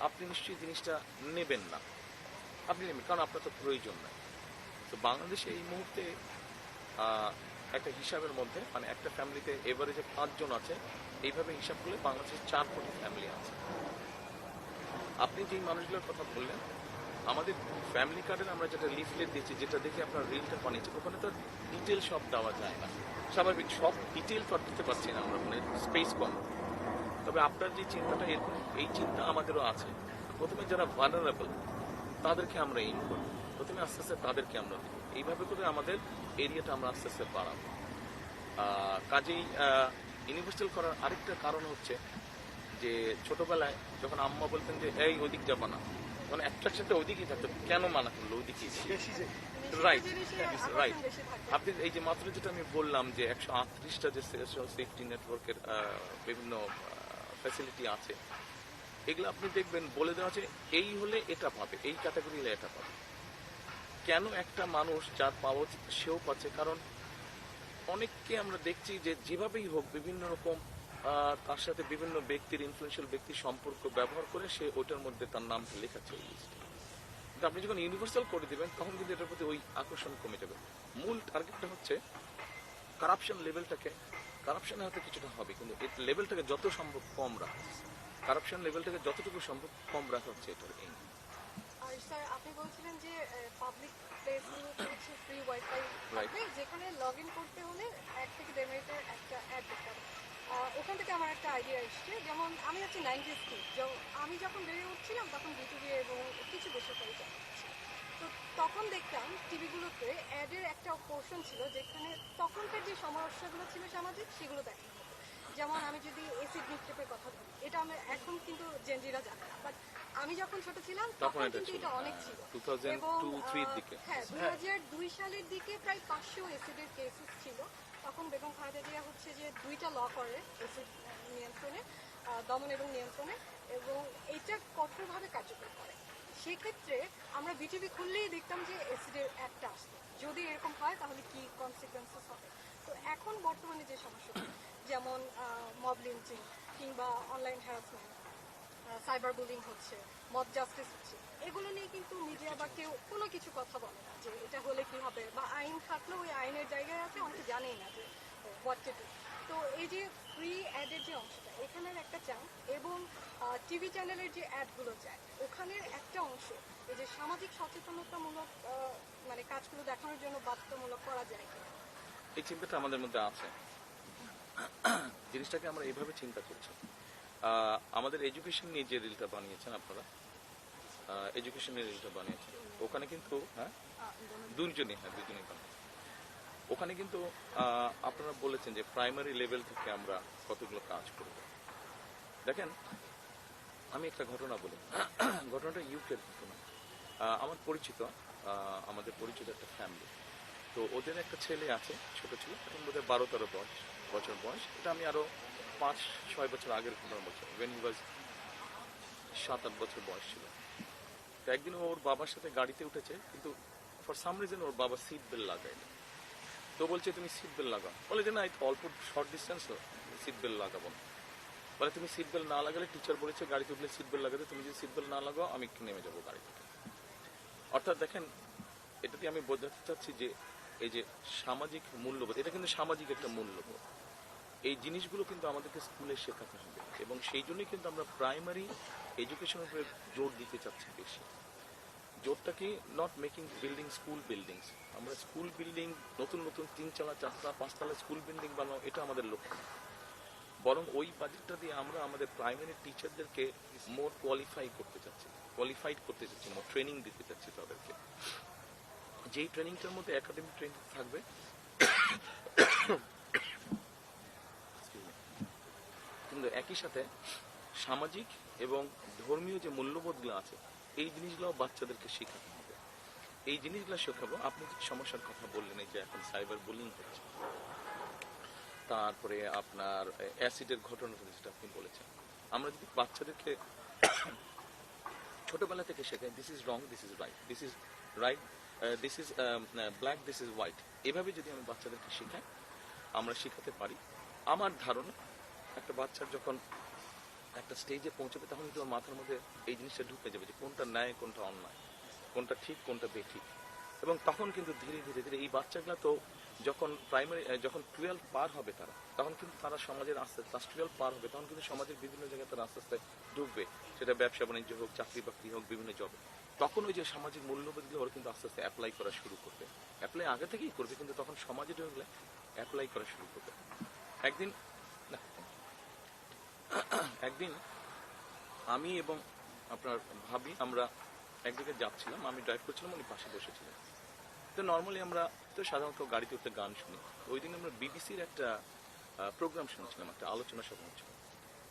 আপনি নিশ্চয়ই জিনিসটা নেবেন না, আপনি নেবেন কারণ আপনার তো প্রয়োজন নাই। তো বাংলাদেশে এই মুহূর্তে একটা হিসাবের মধ্যে মানে একটা ফ্যামিলিতে এভারেজে 5 জন আছে, এইভাবে হিসাব করলে বাংলাদেশে 4 কোটি ফ্যামিলি আছে। আপনি যেই মানুষগুলোর কথা বললেন, আমাদের ফ্যামিলি কার্ডের আমরা যেটা লিফলেট দিচ্ছি, যেটা দেখে আপনার রিলটা বানিয়েছে, ওখানে তো ডিটেল সব দেওয়া যায় না, স্বাভাবিক সব ডিটেল তো দিতে পারছি না আমরা, মানে স্পেস কম। তবে আপনার যে চিন্তাটা, এরকম এই চিন্তা আমাদেরও আছে। প্রথমে যারা ভালনারেবল তাদেরকে আমরা এইম করি, প্রথমে আস্তে আস্তে তাদেরকে আমরা দিই, এইভাবে করে আমাদের এরিয়াটা আমরা আস্তে আস্তে বাড়াবো। কাজেই ইউনিভার্সাল করার আরেকটা কারণ হচ্ছে যে ছোটবেলায় যখন আম্মা বলতেন যে এই ওদিক যাবো না, মানে অ্যাট্রাকশনটা ওইদিকেই থাকতো, কেন মানা করলো ওইদিকেই, রাইট রাইট। আপনি এই যে মাত্র যেটা আমি বললাম যে 138টা যে সেফটি নেটওয়ার্কের বিভিন্ন ফ্যাসিলিটি আছে, এগুলো আপনি দেখবেন বলে দেওয়া আছে এই হলে এটা পাবে, এই ক্যাটাগরি হলে এটা পাবে। কেন একটা মানুষ যার পাওয়া উচিত সেও পাচ্ছে? কারণ অনেককে আমরা দেখছি যে যেভাবেই হোক বিভিন্ন রকম তার সাথে বিভিন্ন ব্যক্তির, ইনফ্লুয়েন্সিয়াল ব্যক্তির সম্পর্ক ব্যবহার করে সে ওটার মধ্যে তার নামটা লেখাচ্ছে ওই লিস্টে। কিন্তু আপনি যখন ইউনিভার্সাল করে দিবেন তখন কিন্তু এটার প্রতি ওই আকর্ষণ কমে যাবে। মূল টার্গেটটা হচ্ছে কারাপশন লেভেলটাকে, কারাপশনের হয়তো কিছুটা হবে কিন্তু এর লেভেলটাকে যত সম্ভব কম রাখা, কারাপশন লেভেলটাকে যতটুকু সম্ভব কম রাখা হচ্ছে এটার এই।
আর স্যার আপনি বলছিলেন যে পাবলিক প্লেসগুলোতে হচ্ছে ফ্রি ওয়াইফাই থাকবে যেখানে লগ ইন করতে হলে 1 থেকে 1.5 মিনিটের একটা অ্যাড দেখতে হবে। ওখান থেকে আমার একটা আইডিয়া এসছে, যেমন আমি হচ্ছে 90s কিড, আমি যখন বেড়ে উঠছিলাম তখন বিটিভি এবং কিছু বেসরকারি চ্যানেল ছিল। তো তখন দেখতাম টিভিগুলোতে অ্যাডের একটা পোর্শন ছিল যেখানে তখনকার যে সমস্যাগুলো ছিল সামাজিক সেগুলো দেখানো হতো। যেমন আমি যদি এসিড নিক্ষেপের কথা বলি, এটা আমি এখন কিন্তু জেনজিরা জানে না, বাট আমি যখন ছোট ছিলাম তখন কিন্তু এটা অনেক ছিল।
2002-3 এর দিকে।
হ্যাঁ, 2002 সালের দিকে প্রায় 500 এসিডের কেসেস ছিল। তখন বেগম খালেদা জিয়া হচ্ছে যে 2টা ল করে এসিড নিয়ন্ত্রণে, দমন এবং নিয়ন্ত্রণে, এবং এটা কঠোরভাবে কার্যকর করে। সেক্ষেত্রে আমরা বিটিভি খুললেই দেখতাম যে এসিডের একটা আসতো, যদি এরকম হয় তাহলে কি কনসিকুয়েন্সেস হবে। তো এখন বর্তমানে যে সমস্যাটা, যেমন মব লিঞ্চিং কিংবা অনলাইন হ্যারাসমেন্ট, সাইবার বুলিং হচ্ছে, মব জাস্টিস হচ্ছে, এগুলো নিয়ে কিন্তু মিডিয়া বা কেউ কোনো কিছু কথা বলে না যে এটা হলে কি হবে, বা আইন থাকলেও ওই আইনের জায়গায় আছে, অনেকে জানেই না যে হোয়াট টু ডু। তো এই যে ফ্রি অ্যাডের যে অংশটা, এখানের একটা চান, এবং টিভি চ্যানেলের যে অ্যাডগুলো যায় ওখানের একটা অংশ এই যে সামাজিক সচেতনতামূলক মানে কাজগুলো দেখানোর জন্য বাধ্যতামূলক করা যায় কিনা,
এই চিন্তাটা আমাদের মধ্যে আছে। জিনিসটাকে আমরা এইভাবে চিন্তা করছি। আমাদের এডুকেশন নিয়ে যে রিলটা বানিয়েছেন আপনারা, এডুকেশনের রিলটা বানিয়েছেন, ওখানে কিন্তু দুজনই বানিয়েছেন। ওখানে কিন্তু আপনারা বলেছেন যে প্রাইমারি লেভেল থেকে আমরা কতগুলো কাজ করব। দেখেন, আমি একটা ঘটনা বলি। ঘটনাটা ইউকের ঘটনা। আমার পরিচিত, আমাদের পরিচিত একটা ফ্যামিলি। তো ওদের একটা ছেলে আছে, ছোট ছিল, এখন বোধহয় 12-13 বছর বয়স। এটা আমি আরো 5-6 বছর আগের ঘটনা বলছি, ওয়েন হি ওয়াজ 7-8 বছর বয়স ছিল। তো একদিন ওর বাবার সাথে গাড়িতে উঠেছে, কিন্তু ফর সাম রিজন ওর বাবা সিট বেল্ট লাগায়নি। তো বলছে তুমি সিট বেল্ট লাগাও, বলে যে না এই অল্প শর্ট ডিস্টেন্স সিট বেল্ট লাগাবো না। বলে তুমি সিট বেল্ট না লাগালে, টিচার বলেছে গাড়িতে উঠলে সিট বেল্ট লাগাতে, তুমি যদি সিট বেল্ট না লাগাও আমি নেমে যাবো গাড়ি থেকে। অর্থাৎ দেখেন, এটা দিয়ে আমি বোঝাতে চাচ্ছি যে এই যে সামাজিক মূল্যবোধ, এটা কিন্তু সামাজিক একটা মূল্যবোধ। এই জিনিসগুলো কিন্তু আমাদেরকে স্কুলে শেখাতে হবে, এবং সেই জন্যই কিন্তু আমরা প্রাইমারি এডুকেশনের উপরে জোর দিতে চাচ্ছি বেশি। জোরটা কি, not making building school buildings, আমরা স্কুল বিল্ডিং নতুন নতুন 3 তলা 4 তলা 5 তলা স্কুল বিল্ডিং বানানো, এটা আমাদের লক্ষ্য না। বরং ওই বাজেটটা দিয়ে আমরা আমাদের প্রাইমারি টিচারদেরকে মোর কোয়ালিফাইড করতে চাচ্ছি, মোর ট্রেনিং দিতে চাচ্ছি তাদেরকে, যেই ট্রেনিংটার মধ্যে একাডেমিক ট্রেনিং থাকবে, কিন্তু একই সাথে সামাজিক এবং ধর্মীয় যে মূল্যবোধগুলো আছে এই জিনিসগুলো বাচ্চাদেরকে শেখাতে হবে। এই জিনিসগুলো শেখাবো। আপনি কিছু সমস্যার কথা বললেন, এই যে এখন সাইবার বুলিং হচ্ছে, তারপরে আপনার অ্যাসিডের ঘটনাটা যেটা আপনি বলেছেন, আমরা যদি বাচ্চাদেরকে ছোটবেলা থেকে শেখাই this is wrong, this is right, this is right, this is black, this is white, এভাবে যদি আমি বাচ্চাদেরকে শেখাই, আমরা শেখাতে পারি, আমার ধারণা একটা বাচ্চার যখন একটা স্টেজে পৌঁছবে তখন কিন্তু ওর মাথার মধ্যে এই জিনিসটা ঢুকে যাবে যে কোনটা ন্যায়, কোনটা অন্যায়, কোনটা ঠিক, কোনটা বেঠিক। এবং তখন কিন্তু ধীরে ধীরে ধীরে এই বাচ্চাগুলো তো যখন প্রাইমারি, যখন 12 পার হবে তারা, তখন কিন্তু তারা সমাজের আস্তে আস্তে, ক্লাস 12 পার হবে তখন কিন্তু সমাজের বিভিন্ন জায়গায় তারা আস্তে আস্তে ঢুকবে, সেটা ব্যবসা বাণিজ্য হোক, চাকরি বাকরি হোক, বিভিন্ন জবে। তখন ওই যে সামাজিক মূল্যবোধগুলো ওরা কিন্তু আস্তে আস্তে অ্যাপ্লাই করা শুরু করবে। অ্যাপ্লাই আগে থেকেই করবে, কিন্তু তখন সমাজে ঢুকলে অ্যাপ্লাই করা শুরু করবে। একদিন আমি এবং আপনার ভাবি আমরা একদিকে যাচ্ছিলাম, আমি ড্রাইভ করছিলাম, উনি পাশে বসেছিলেন। তো নর্মালি আমরা তো সাধারণত গাড়িতে উঠে গান শুনি। ওই দিন আমরা বিবিসির একটা প্রোগ্রাম শুনছিলাম, একটা আলোচনা সভা হচ্ছিল।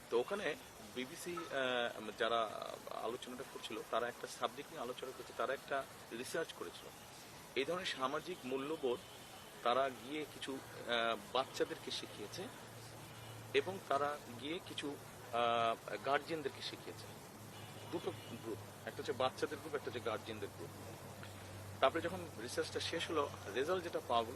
তো ওখানে বিবিসি যারা আলোচনাটা করছিল তারা একটা সাবজেক্ট নিয়ে আলোচনা করছে, তারা একটা রিসার্চ করেছিল এই ধরনের সামাজিক মূল্যবোধ। তারা গিয়ে কিছু বাচ্চাদেরকে শিখিয়েছে এবং তারা গিয়ে কিছু গার্জিয়ানদেরকে শিখিয়েছে। দুটো গ্রুপ, একটা হচ্ছে বাচ্চাদের গ্রুপ, একটা হচ্ছে গার্জিয়ানদের গ্রুপ। তারপরে যখন রিসার্চটা শেষ হলো, রেজাল্ট যেটা পাবো,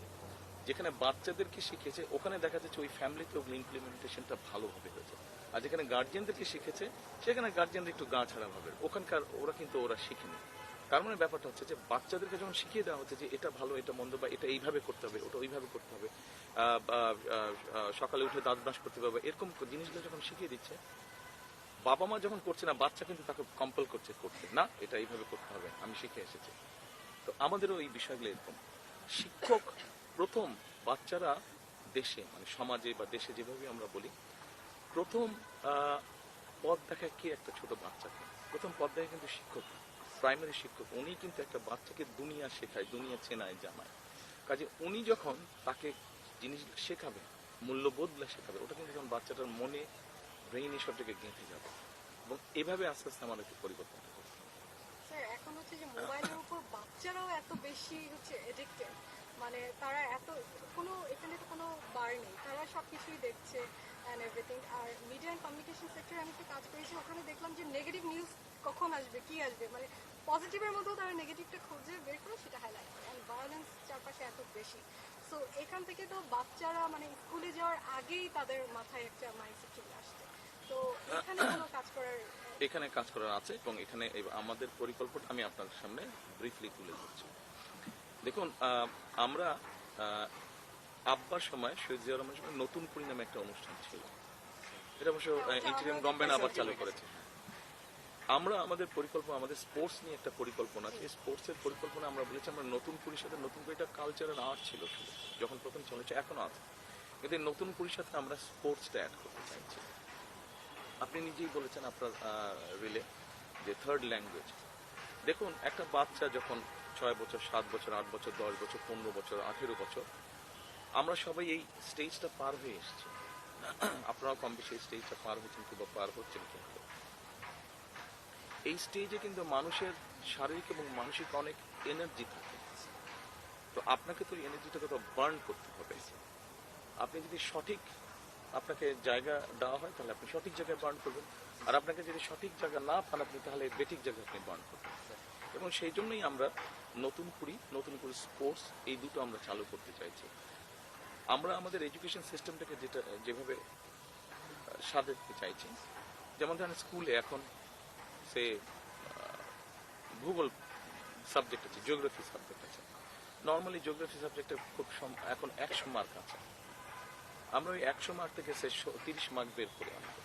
যেখানে বাচ্চাদেরকে শিখেছে ওখানে দেখা যাচ্ছে ওই ফ্যামিলিতে ওগুলো ইমপ্লিমেন্টেশনটা ভালোভাবে হয়েছে। আর যেখানে গার্জিয়ানদেরকে শিখেছে সেখানে গার্জিয়ানদের একটু গা ছাড়া ভাবে, ওখানকার ওরা শিখেনি। তার মানে ব্যাপারটা হচ্ছে যে বাচ্চাদেরকে যখন শিখিয়ে দেওয়া হচ্ছে যে এটা ভালো, এটা মন্দ, বা এটা এইভাবে করতে হবে, ওটা ওইভাবে করতে হবে, সকালে উঠে দাঁত ব্রাশ করতে হবে, এরকম জিনিসগুলো যখন শিখিয়ে দিচ্ছে, বাবা মা যখন করছে না, বাচ্চা কিন্তু তাকে কম্পেল করছে করতে, না এটা এইভাবে করতে হবে, আমি শিখে এসেছি। তো আমাদেরও এই বিষয়গুলো এরকম। শিক্ষক প্রথম, বাচ্চারা দেশে মানে সমাজে বা দেশে যেভাবে আমরা বলি, প্রথম পথ দেখায় কি একটা ছোট বাচ্চাকে, প্রথম পথ দেখায় কিন্তু শিক্ষক, প্রাইমারি শিক্ষক। উনি কিন্তু একটা বাচ্চাকে দুনিয়া শেখায়, দুনিয়া চেনায়, জানায়। কাজে উনি যখন তাকে জিনিসগুলো শেখাবে, মূল্যবোধগুলো শেখাবে, ওটা কিন্তু যখন বাচ্চাটার মনে, ব্রেইনে সব জায়গায় গেঁথে যাবে। এবং এভাবে আস্তে আস্তে আমাদেরকে পরিবর্তন করতে হবে।
স্যার এখন হচ্ছে যে মোবাইলের উপর বাচ্চারাও এত বেশি হচ্ছে এডিক্টেড, মানে তারা এত কোনো এখানে তো কোনো বার নেই, তারা সব কিছুই দেখছে অ্যান্ড এভরিথিং। আর মিডিয়া অ্যান্ড কমিউনিকেশন সেক্টরে আমি তো কাজ করেছি, ওখানে দেখলাম যে নেগেটিভ নিউজ কখন আসবে, কি আসবে, মানে পজিটিভের মধ্যেও তারা নেগেটিভটা খুঁজে বের করে সেটা হাইলাইট করে। অ্যান্ড ভায়োলেন্স চারপাশে এত বেশি, সো এখান থেকে তো বাচ্চারা মানে স্কুলে যাওয়ার আগেই তাদের মাথায় একটা মাইন্ডসেট চলে আসছে। তো এখানে কোনো কাজ করার
এখানে কাজ করার আছে এবং এখানে আমাদের পরিকল্পনা আমি আপনার সামনে ব্রিফলি তুলে ধরছি। দেখুন, আমরা আব্বার সময়, শহীদ জিয়া রহমানের সময় নতুন কুড়ি নামে একটা অনুষ্ঠান ছিল, এটা অবশ্য ইন্টারিম গভর্নমেন্ট আবার চালু করেছে। আমরা আমাদের পরিকল্পনা, আমাদের স্পোর্টস নিয়ে একটা পরিকল্পনা আছে। স্পোর্টসের পরিকল্পনা আমরা বলেছি আমরা নতুন কুড়ির সাথে, নতুন কুড়িটা কালচারাল আর্ট ছিল শুধু যখন প্রথম চলেছে, এখনো আছে, কিন্তু নতুন কুড়ির সাথে আমরা স্পোর্টসটা অ্যাড করতে চাইছি। আপনি নিজেই বলেছেন আপনার রিলে যে থার্ড ল্যাঙ্গুয়েজ। দেখুন, একটা বাচ্চা যখন 6 বছর, 7 বছর, 8 বছর, 10 বছর, 15 বছর, 18 বছর, আমরা সবাই এই স্টেজটা পার হয়ে এসেছি। আপনারাও কম বেশি এই স্টেজটা পার হয়েছেন কিংবা পার হচ্ছেন। কিন্তু এই স্টেজে কিন্তু মানুষের শারীরিক এবং মানসিক অনেক এনার্জি থাকে। তো আপনাকে তো এনার্জিটাকে তো বার্ন করতে হবে। আপনি যদি সঠিক আপনাকে জায়গা দেওয়া হয় তাহলে আপনি সঠিক জায়গায় বার্ন করবেন, আর আপনাকে যদি সঠিক জায়গা না পান আপনি তাহলে বেঠিক জায়গায় আপনি বার্ন করবেন। এবং সেই জন্যই আমরা নতুন কুড়ি স্পোর্টস এই দুটো আমরা চালু করতে চাইছি। আমরা আমাদের এডুকেশন সিস্টেমটাকে যেভাবে সাজাতে চাইছি, যেমন ধরেন স্কুলে এখন সে ভূগোল সাবজেক্ট আছে, জিওগ্রাফি সাবজেক্ট আছে। নর্মালি জিওগ্রাফি সাবজেক্টে খুব এখন 100 মার্ক আছে। আমরা ওই 100 মার্ক থেকে সে 30 মার্ক বের করে আনবো।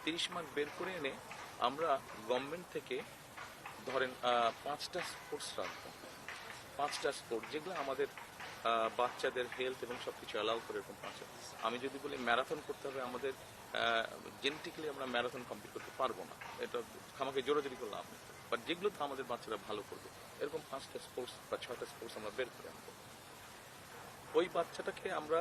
30 মার্ক বের করে এনে আমরা গভর্নমেন্ট থেকে ধরেন 5টা স্পোর্টস রাখবো, 5টা স্পোর্ট যেগুলো আমাদের বাচ্চাদের হেলথ এবং সবকিছু অ্যালাউ করে, এরকম 5টা। আমি যদি বলি ম্যারাথন করতে হবে, আমাদের জেনেটিক্যালি আমরা ম্যারাথন কমপ্লিট করতে পারবো না, এটা আমাকে জোরাজোরি করে লাভ নেই। বাট যেগুলো তো আমাদের বাচ্চারা ভালো করবে, এরকম 5টা স্পোর্টস বা 6টা স্পোর্টস আমরা বের করে আনবো। ওই বাচ্চাটাকে আমরা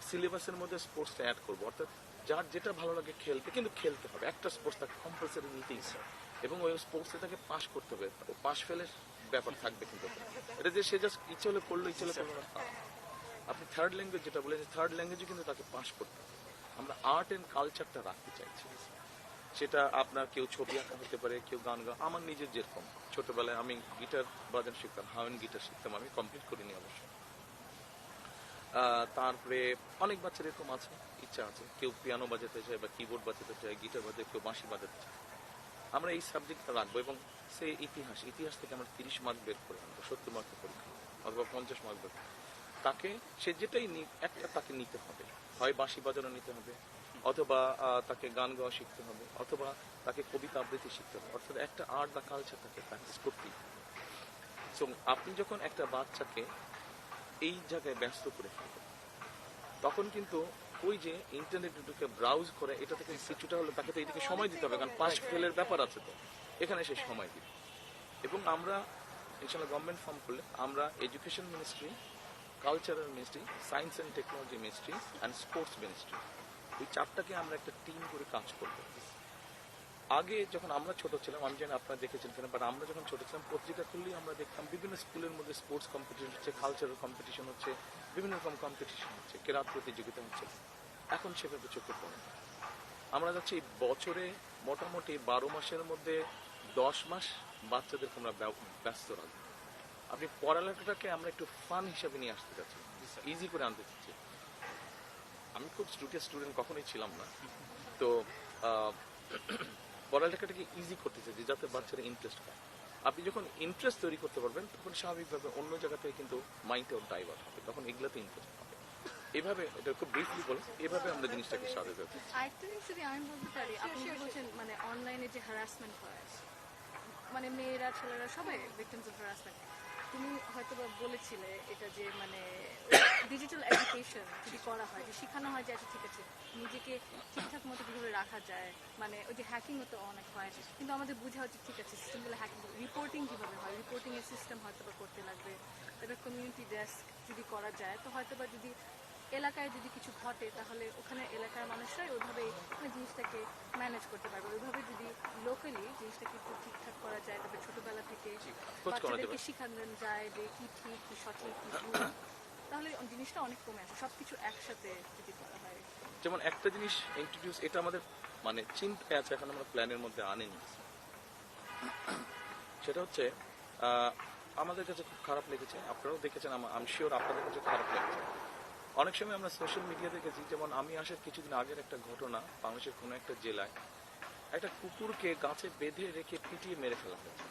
সিলেবাসের মধ্যে স্পোর্টসটা অ্যাড করবো, অর্থাৎ যার যেটা ভালো লাগে খেলতে, কিন্তু খেলতে হবে, একটা স্পোর্টস তাকে কম্পালসারি নিতেই হবে এবং ওই স্পোর্টসে তাকে পাস করতে হবে। ও পাস ফেলের ব্যাপার থাকবে, কিন্তু এটা যে সে জাস্ট ইচ্ছে হলে করলো, ইচ্ছে হলে করলো না। আপনি থার্ড ল্যাঙ্গুয়েজ যেটা বলেছেন, থার্ড ল্যাঙ্গুয়েজে কিন্তু তাকে পাস করতে হবে। আমরা আর্ট অ্যান্ড কালচারটা রাখতে চাইছি। সেটা আপনার কেউ ছবি আঁকা হতে পারে, কেউ গান গা। আমার নিজের যেরকম ছোটবেলায় আমি গিটার বাজানো শিখতাম, হাওয়েন গিটার শিখতাম, আমি কমপ্লিট করিনি অবশ্য। তারপরে অনেক বাচ্চার এরকম আছে, ইচ্ছা আছে, কেউ পিয়ানো বাজাতে চায় বা কিবোর্ড বাজাতে চায়, গিটার বাজাতে, কেউ বাঁশি বাজাতে চায়। আমরা এই সাবজেক্টটা রাখবো এবং সে ইতিহাস থেকে আমরা 30 মার্ক বের করে আনবো, 70 মার্কের পরীক্ষা অথবা 50 মার্ক বের। তাকে সে যেটাই একটা তাকে নিতে হবে, হয় বাঁশি বাজানো নিতে হবে, অথবা তাকে গান গাওয়া শিখতে হবে, অথবা তাকে কবিতা আবৃত্তি শিখতে হবে। অর্থাৎ একটা আর্ট বা কালচার তাকে প্র্যাকটিস করতেই হবে। সো আপনি যখন একটা বাচ্চাকে এই জায়গায় ব্যস্ত করে ফেলবেন, তখন কিন্তু ওই যে ইন্টারনেটে ঢুকে ব্রাউজ করে, এটা থেকে কিছুটা হলে তাকে তো এইদিকে সময় দিতে হবে, কারণ পাস ফেলের ব্যাপার আছে, তো এখানে সে সময় দিবে। এবং আমরা ইনশাল্লাহ গভর্নমেন্ট ফর্ম করলে আমরা education ministry, cultural ministry, science and technology ministry and sports ministry, ওই 4টাকে আমরা একটা টিম করে কাজ করবো। আগে যখন আমরা ছোট ছিলাম, আমি জানি আপনারা দেখেছেন কিনা, বাট আমরা যখন ছোট ছিলাম পত্রিকা খুললেই আমরা দেখতাম বিভিন্ন স্কুলের মধ্যে স্পোর্টস কম্পিটিশন হচ্ছে, কালচারাল কম্পিটিশন হচ্ছে, বিভিন্ন রকম কম্পিটিশন হচ্ছে, কেরাত প্রতিযোগিতা হচ্ছে। এখন সেভাবে চোখে পড়ে না। আমরা যাচ্ছি বছরে মোটামুটি 12 মাসের মধ্যে 10 মাস বাচ্চাদেরকে আমরা ব্যস্ত রাখবো। আপনি পড়ালেখাটাকে আমরা একটু ফান হিসাবে নিয়ে আসতে চাচ্ছি, ইজি করে আনতে চাচ্ছি। আমি খুব স্টুডেন্ট কখনোই ছিলাম না, তো পড়ালেখাটাকে ইজি করতে চাইছি যাতে বাচ্চারা ইন্টারেস্ট পায়। আপনি যখন ইন্টারেস্ট তৈরি করতে পারবেন তখন স্বাভাবিকভাবে অন্য জায়গা থেকে কিন্তু মাইন্ডটাও ডাইভার্ট হবে, তখন এগুলোতে ইন্টারেস্ট হবে। এভাবে এটা খুব ব্রিফলি বলে এভাবে আমরা জিনিসটাকে সাজাতে চাচ্ছি।
আরেকটা জিনিস যদি আমি বলতে পারি, আপনি যে বলছেন মানে অনলাইনে যে হ্যারাসমেন্ট হয়, মানে মেয়েরা ছেলেরা সবাই ভিকটিমস অফ হ্যারাসমেন্ট, তুমি হয়তো বা বলেছিলে এটা যে মানে ডিজিটাল এডুকেশন যদি করা হয়, যে শেখানো হয় যে আচ্ছা ঠিক আছে নিজেকে ঠিকঠাক মতো কীভাবে রাখা যায়, মানে ওই যে হ্যাকিংও তো অনেক হয়, কিন্তু আমাদের বোঝা হচ্ছে ঠিক আছে সিস্টেমগুলো হ্যাকিং, রিপোর্টিং কীভাবে হয়, রিপোর্টিংয়ের সিস্টেম হয়তো বা করতে লাগবে, তারপর কমিউনিটি ডেস্ক যদি করা যায়, তো হয়তো বা যদি এলাকায় যদি কিছু ঘটে তাহলে ওখানে এলাকার মানুষরাই ওইভাবে মানে জিনিসটাকে ম্যানেজ করতে পারবে। ওইভাবে যদি লোকালি জিনিসটাকে একটু ঠিকঠাক করা যায়, তবে ছোটবেলা থেকে
খোঁজ করা যাবে।
বাচ্চাদেরকে শেখানো যায় যে কি ঠিক কি সঠিক কি ভুল, তাহলে জিনিসটা অনেক কমে আসে সবকিছু একসাথে যদি করা হয়।
যেমন একটা জিনিস ইন্ট্রোডিউস, এটা আমাদের মানে চিন্তায় আছে, এখন আমরা প্ল্যানের মধ্যে আনিনি। সেটা হচ্ছে আমাদের কাছে খুব খারাপ লেগেছে, আপনারাও দেখেছেন, আমি শিওর আপনাদের কাছে খারাপ লেগেছে। অনেক সময় আমরা সোশ্যাল মিডিয়া দেখেছি, যেমন আমি আসার কিছুদিন আগের একটা ঘটনা, বাংলাদেশের কোনো একটা জেলায় একটা কুকুরকে গাছে বেঁধে রেখে পিটিয়ে মেরে ফেলা হয়েছে।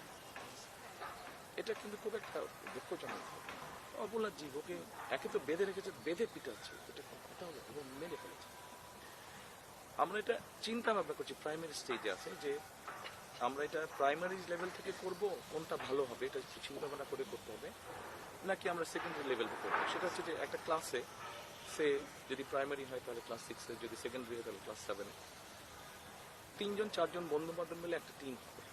এটা কিন্তু খুব একটা দুঃখজনক ঘটনা। অবলা জীব, ওকে একে তো বেঁধে রেখেছে, বেঁধে পিটাচ্ছে, এটা কোনো কথা হলো, এবং মেরে ফেলেছে। আমরা এটা চিন্তা ভাবনা করছি, প্রাইমারি স্টেজে আছে যে আমরা এটা প্রাইমারি লেভেল থেকে করব, কোনটা ভালো হবে এটা চিন্তা ভাবনা করে করতে হবে, নাকি আমরা সেকেন্ডারি লেভেল করবো। সেটা হচ্ছে যে একটা ক্লাসে, সে যদি প্রাইমারি হয় তাহলে ক্লাস 6-এ, যদি সেকেন্ডারি হয় তাহলে ক্লাস 7-এ 3-4 বন্ধু বান্ধব মিলে একটা টিম হবে।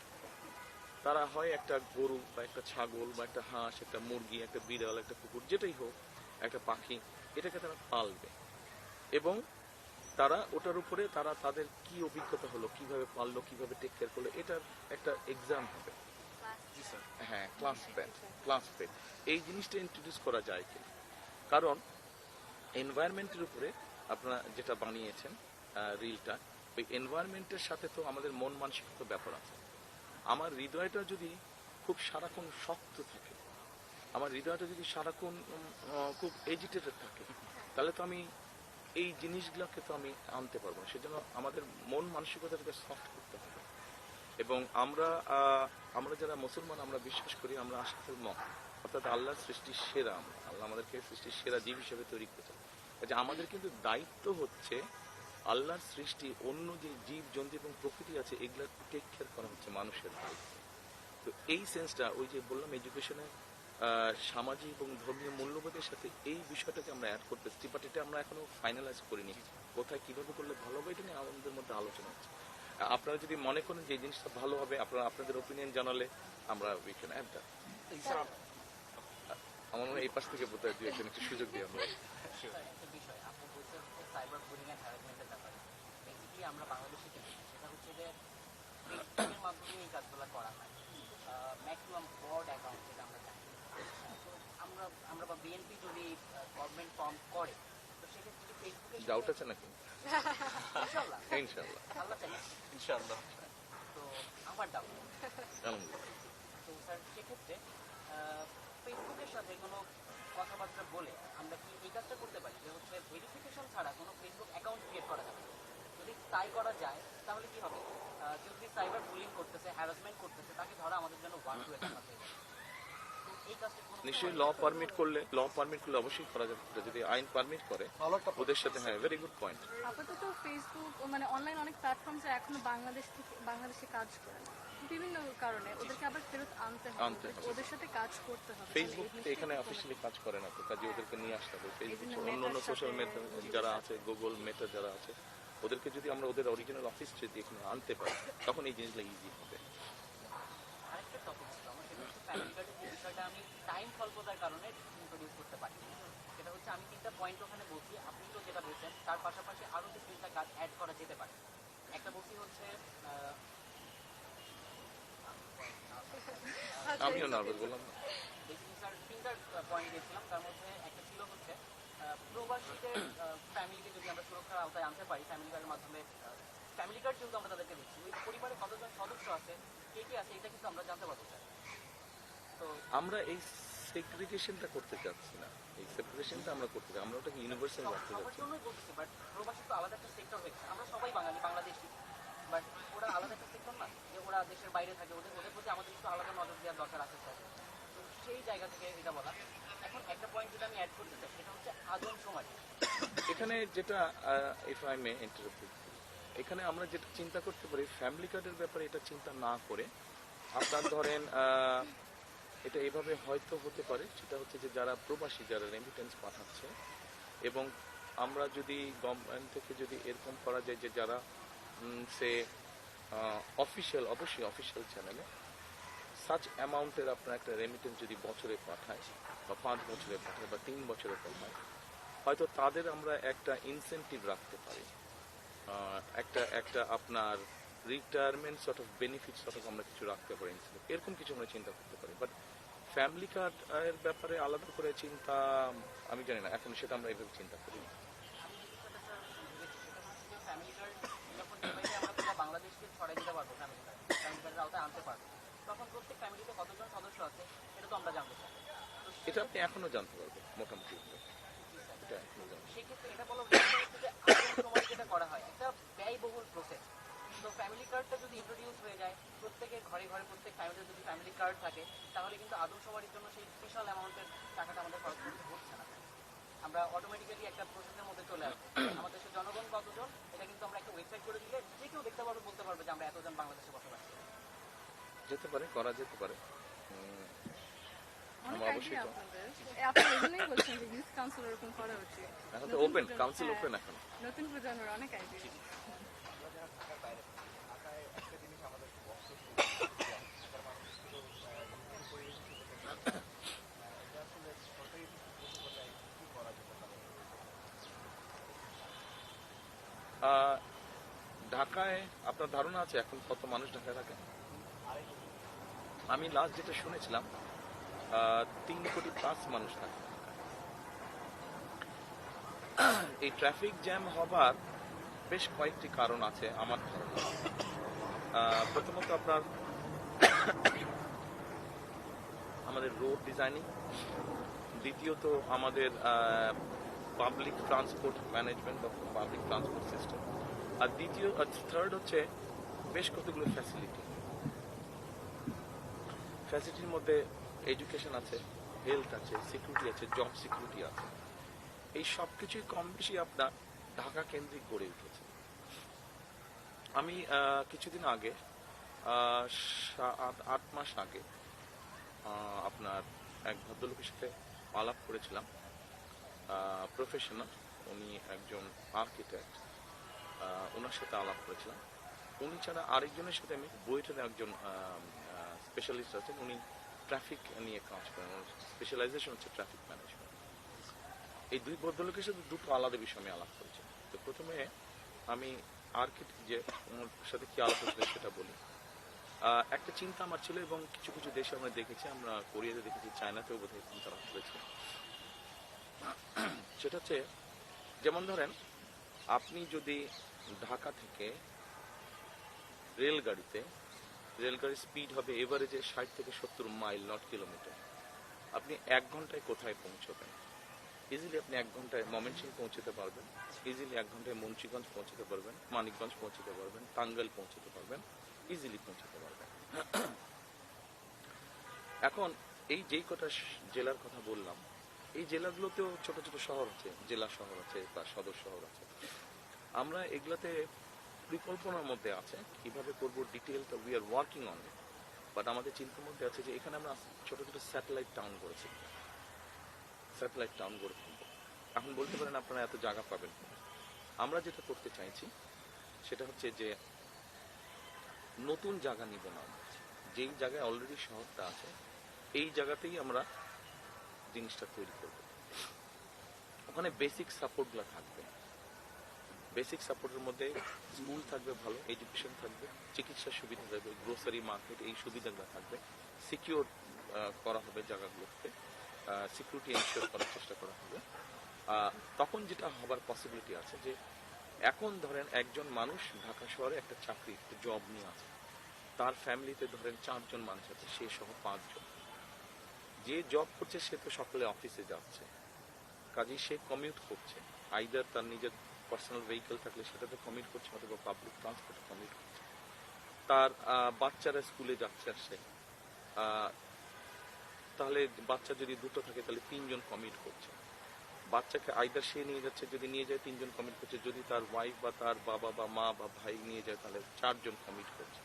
তারা হয় একটা গরু বা একটা ছাগল বা একটা হাঁস, একটা মুরগি, একটা বিড়াল, একটা কুকুর, যেটাই হোক, একটা পাখি, এটাকে তারা পালবে এবং তারা ওটার উপরে তারা তাদের কি অভিজ্ঞতা হলো, কিভাবে পাললো, কিভাবে টেক কেয়ার করলো, এটার একটা এক্সাম হবে। হ্যাঁ, ক্লাস পেড এই জিনিসটা ইন্ট্রোডিউস করা যায় কি, কারণ এনভায়রনমেন্টের উপরে আপনারা যেটা বানিয়েছেন রিলটা, ওই এনভায়রনমেন্টের সাথে তো আমাদের মন মানসিকতা ব্যাপার আছে। আমার হৃদয়টা যদি খুব সারাক্ষণ শক্ত থাকে, আমার হৃদয়টা যদি সারাক্ষণ খুব এজিটেটেড থাকে, তাহলে তো আমি এই জিনিসগুলোকে তো আমি আনতে পারবো না। সেজন্য আমাদের মন মানসিকতাটাকে সফট করতে হবে। এবং আমরা যারা মুসলমান, আমরা বিশ্বাস করি আমরা আশরাফুল মখ, অর্থাৎ আল্লাহর সৃষ্টির সেরা, আল্লাহ আমাদেরকে সৃষ্টির সেরা জীব হিসেবে তৈরি করেছেন। কাজে আমাদের কিন্তু দায়িত্ব হচ্ছে আল্লাহর সৃষ্টি অন্য যে জীব জন্তু এবং প্রকৃতি আছে, এগুলো টেক কেয়ার করা হচ্ছে মানুষের দায়িত্ব। তো এই সেন্সটা, ওই যে বললাম এডুকেশনে সামাজিক এবং ধর্মীয় মূল্যবোধের সাথে এই বিষয়টাকে আমরা অ্যাড করতেছি, বাট এটা আমরা এখনো ফাইনালাইজ করিনি। কোথায় কিভাবে করলে ভালো হবে, এটা নিয়ে আমাদের মধ্যে আলোচনা হচ্ছে। আপনারা যদি মনে করেন যে এই জিনিসটা ভালো হবে, আপনারা আপনাদের ওপিনিয়ন জানালে আমরা উই ক্যান অ্যাড দ্যাট। আমার মনে হয় এই পাশ থেকে বোধহয় দুই একজন একটু সুযোগ দিয়ে আমরা।
একটা বিষয় আপনি বলছেন সাইবার বুলিং এন্ড হ্যারাসমেন্টের ব্যাপারে, বেসিক্যালি আমরা বাংলাদেশে দেখি সেটা হচ্ছে যে ফেসবুকের মাধ্যমে এই কাজগুলো করা হয়, ম্যাক্সিমাম ফ্রড অ্যাকাউন্ট যেটা আমরা জানি। তো আমরা বা বিএনপি যদি গভর্নমেন্ট ফর্ম করে, তো সেক্ষেত্রে যদি ফেসবুকে
ডাউট আছে নাকি?
ইনশাল্লাহ
ইনশাআল্লাহ,
আল্লাহ চাই
ইনশাআল্লাহ।
তো আমার ডাউট।
আলহামদুলিল্লাহ।
তো স্যার সেক্ষেত্রে ফেসবুকের সাথে কোনো কথাবার্তা বলে আমরা কি এই কাজটা করতে পারি যে হচ্ছে ভেরিফিকেশন ছাড়া কোনো ফেসবুক অ্যাকাউন্ট ক্রিয়েট করা যাবে না? যদি তাই করা যায় তাহলে কি হবে, কেউ যদি সাইবার বুলিং করতেছে, হ্যারাসমেন্ট করতেছে, তাকে ধরা আমাদের জন্য 1-2 টাকা হয়ে যাবে। তো এই কাজটা কোনো
নিশ্চয়ই ল পারমিট করলে অবশ্যই করা যাবে। এটা যদি আইন পারমিট করে
ভালো একটা
ওদের সাথে, হ্যাঁ, ভেরি গুড পয়েন্ট।
আপাতত ফেসবুক মানে অনলাইন অনেক প্ল্যাটফর্মস এখনো বাংলাদেশে কাজ করে না বিভিন্ন কারণে, ওদেরকে আবার ফেরত আনতে
আনতে
হবে,
হবে।
ওদের সাথে কাজ করতে হবে।
ফেসবুক
তাহলে এই
এখানে
জিনিসটা
অফিসিয়ালি কাজ করে না, তো কাজে ওদেরকে নিয়ে আসতে হবে। ফেসবুক
জন্য
অন্য অন্য
মেটার
সোশ্যাল
সাথে
মিডিয়া যারা আছে, গুগল, মেটা যারা আছে, ওদেরকে যদি আমরা ওদের অরিজিনাল অফিস যদি এখানে আনতে পারি, তখন এই জিনিসগুলো ইজি হবে।
আরেকটা টপিক ছিল আমার, সেটা হচ্ছে ফ্যামিলি কার্ডের যে বিষয়টা আমি টাইম স্বল্পতার কারণে ইন্ট্রোডিউস করতে পারি। সেটা হচ্ছে আমি 3টা পয়েন্ট ওখানে বলছি, আপনি তো যেটা বলছেন তার পাশাপাশি আরও যে 3টা কাজ অ্যাড করা যেতে পারে। একটা বলছি হচ্ছে
আমিও নার্ভাস বললাম না।
বেসিক্যালি স্যার 3টা পয়েন্ট দিয়েছিলাম, তার মধ্যে একটা ছিল হচ্ছে প্রবাসীদের ফ্যামিলিকে যদি আমরা সুরক্ষার আওতায় আনতে পারি ফ্যামিলি কার্ডের মাধ্যমে। ফ্যামিলি কার্ড যেহেতু আমরা তাদেরকে দিচ্ছি, ওই পরিবারে কতজন সদস্য আছে, কে কে আছে, এটা কিন্তু আমরা জানতে পারবো স্যার। তো
আমরা এই সেগ্রিগেশনটা করতে চাচ্ছি না, এই সেপারেশনটা আমরা করতে চাই, আমরা ওটাকে ইউনিভার্সাল রাখতে
সবার
চাচ্ছি।
জন্যই বলতেছি, বাট প্রবাসী তো আলাদা একটা সেক্টর হয়েছে, আমরা সবাই বাঙালি, বাংলাদেশি, বাট ওরা আলাদা একটা সেক্টর না, যে ওরা দেশের বাইরে থাকে, ওদের প্রতি আমাদের একটু আলাদা নজর দেওয়ার দরকার আছে স্যার। তো সেই জায়গা থেকে এটা বলা। এখন একটা পয়েন্ট যেটা আমি অ্যাড করতে চাই সেটা হচ্ছে আদমশুমারি।
এখানে যেটা ইফ আই মে ইন্টারাপ্ট, এখানে আমরা যেটা চিন্তা করতে পারি ফ্যামিলি কার্ডের ব্যাপারে এটা চিন্তা না করে আপনার ধরেন এটা এভাবে হয়তো হতে পারে, সেটা হচ্ছে যে যারা প্রবাসী, যারা রেমিটেন্স পাঠাচ্ছে, এবং আমরা যদি গভর্নমেন্ট থেকে যদি এরকম করা যায় যে যারা সে অফিসিয়াল, অবশ্যই অফিসিয়াল চ্যানেলে সাচ অ্যামাউন্টের আপনার একটা রেমিটেন্স যদি বছরে পাঠায় বা 5 বছরে পাঠায় বা 3 বছরে পাঠায়, হয়তো তাদের আমরা একটা ইনসেন্টিভ রাখতে পারি, একটা আপনার retirement sort of benefit sort of আমরা কিছু রাখতে পারি, এরকম কিছু আমরা চিন্তা করতে পারি। বাট ফ্যামিলি কার্ড এর ব্যাপারে আলাদা করে চিন্তা আমি জানি না, এখন সেটা আমরা এইভাবে চিন্তা করি না।
ফ্যামিলি কার্ড যখন দুবাইতে আমরা পুরো বাংলাদেশকে ছড়াই দিতে পারবো, ফ্যামিলি কার্ডের আওতায় আনতে পারবো, তখন প্রত্যেক ফ্যামিলিতে কতজন সদস্য আছে এটা তো আমরা জানতে চাই।
এটা আপনি এখনো জানতে পারবেন মোটামুটি, এটা এখনো জানতে।
সেক্ষেত্রে এটা বলা হচ্ছে যে আদৌ সময় যেটা করা হয় একটা ব্যয়বহুল প্রসেস। তো ফ্যামিলি কার্ডটা যদি ইন্ট্রোডিউস হয়ে যায়, প্রত্যেকের ঘরে ঘরে প্রত্যেক ফ্যামিলিতে যদি ফ্যামিলি কার্ড থাকে, তাহলে কিন্তু আদৌ সময়ের জন্য সেই স্পেশাল অ্যামাউন্টের টাকাটা আমাদের খরচ করতে হচ্ছে না। আমরা অটোমেটিক্যালি একটা প্রসেসের মধ্যে চলে আসবো। আমাদের দেশের জনগণ কতজন এটা কিন্তু আমরা একটা ওয়েবসাইট করে দিলে যে কেউ দেখতে পারবে, বলতে পারবে যে আমরা এতজন বাংলাদেশে বসবাস করি।
যেতে পারে, করা যেতে পারে।
অনেক
আমরা অবশ্যই
আইডিয়া
তো-
আপনাদের। আপনি এজন্যই বলছেন যে ইউথ কাউন্সিল এরকম করা উচিত।
এখন তো ওপেন, কাউন্সিল ওপেন এখন।
নতুন প্রজন্মের অনেক আইডিয়া।
ঢাকায় আপনার ধারণা আছে এখন কত মানুষ ঢাকায় থাকে? আমি লাস্ট যেটা শুনেছিলাম 3 কোটি প্লাস মানুষ থাকে ঢাকায়। এই ট্রাফিক জ্যাম হবার বেশ কয়েকটি কারণ আছে আমার ধারণা। প্রথমত আপনার আমাদের রোড ডিজাইনিং, দ্বিতীয়ত আমাদের public transport management of public transport system, আর থার্ড হচ্ছে বেশ কতগুলো ফ্যাসিলিটির মধ্যে এডুকেশন আছে, হেলথ আছে, সিকিউরিটি আছে, জব সিকিউরিটি আছে। এই সব কিছুই কম বেশি আপনার ঢাকা কেন্দ্রিক গড়ে উঠেছে। আমি কিছুদিন আগে 8 মাস আগে আপনার এক ভদ্রলোকের সাথে আলাপ করেছিলাম, প্রফেশনাল, উনি একজন আর্কিটেক্ট, ওনার সাথে আলাপ করেছিলাম। উনি ছাড়া আরেকজনের সাথে আমি বুয়েটের একজন স্পেশালিস্ট আছেন, উনি ট্রাফিক নিয়ে কাজ করেন, স্পেশালাইজেশন হচ্ছে ট্রাফিক ম্যানেজমেন্ট। এই দুই ভদ্রলোকের সাথে দুটো আলাদা বিষয় আমি আলাপ করেছি। তো প্রথমে আমি আর্কিটেক্ট যে ওনার সাথে কি আলাপ হয়েছিল সেটা বলি। একটা চিন্তা আমার ছিল, এবং কিছু কিছু দেশে আমরা দেখেছি, আমরা কোরিয়াতে দেখেছি, চায়নাতেও বোধহয় তারা করেছে। সেটা হচ্ছে যেমন ধরেন আপনি যদি ঢাকা থেকে রেলগাড়ির স্পিড হবে এভারেজে 60 থেকে 70 মাইল, নট কিলোমিটার, আপনি 1 ঘন্টায় কোথায় পৌঁছবেন? ইজিলি আপনি 1 ঘন্টায় ময়মনসিংহ পৌঁছতে পারবেন, ইজিলি 1 ঘন্টায় মুন্সিগঞ্জ পৌঁছতে পারবেন, মানিকগঞ্জ পৌঁছতে পারবেন, টাঙ্গাইল পৌঁছতে পারবেন, ইজিলি পৌঁছতে পারবেন। এখন এই যেই কটা জেলার কথা বললাম, এই জেলাগুলোতেও ছোট ছোট শহর আছে, জেলা শহর আছে বা সদর শহর আছে। আমরা এগুলাতে পরিকল্পনার মধ্যে আছে কিভাবে করবো, ডিটেলটা we are working on it, but আমাদের চিন্তার মধ্যে আছে যে এখানে আমরা ছোট ছোট স্যাটেলাইট টাউন করেছি, স্যাটেলাইট টাউন গড়ে তুলবো। এখন বলতে পারেন আপনারা এত জায়গা পাবেন। আমরা যেটা করতে চাইছি সেটা হচ্ছে যে নতুন জায়গা নিব না, যেই জায়গায় অলরেডি শহরটা আছে এই জায়গাতেই আমরা জিনিসটা তৈরি করব। ওখানে বেসিক সাপোর্টগুলো থাকবে, বেসিক সাপোর্টের মধ্যে স্কুল থাকবে, ভালো এডুকেশন থাকবে, চিকিৎসার সুবিধা থাকবে, গ্রোসারি মার্কেট, এই সুবিধাগুলো থাকবে, সিকিউর করা হবে জায়গাগুলোতে, সিকিউরিটি এনশিওর করার চেষ্টা করা হবে। তখন যেটা হবার পসিবিলিটি আছে যে এখন ধরেন একজন মানুষ ঢাকা শহরে একটা চাকরি, একটা জব নিয়ে আছে, তার ফ্যামিলিতে ধরেন 4 জন মানুষ আছে, সে সহ 5 জন। যে জব করছে সে তো সকালে অফিসে যাচ্ছে, কাজেই সে কমিউট করছে, আইদার তার নিজের পার্সোনাল ভেহিকেল থাকলে সেটাতে কমিউট করছে, অথবা পাবলিক ট্রান্সপোর্টে কমিউট করছে। তার বাচ্চারা স্কুলে যাচ্ছে আসছে, তাহলে বাচ্চা যদি 2টো থাকে তাহলে 3 জন কমিউট করছে। বাচ্চাকে আইদার সে নিয়ে যাচ্ছে, যদি নিয়ে যায় 3 জন কমিট করছে, যদি তার ওয়াইফ বা তার বাবা বা মা বা ভাই নিয়ে যায় তাহলে 4 জন কমিট করছে।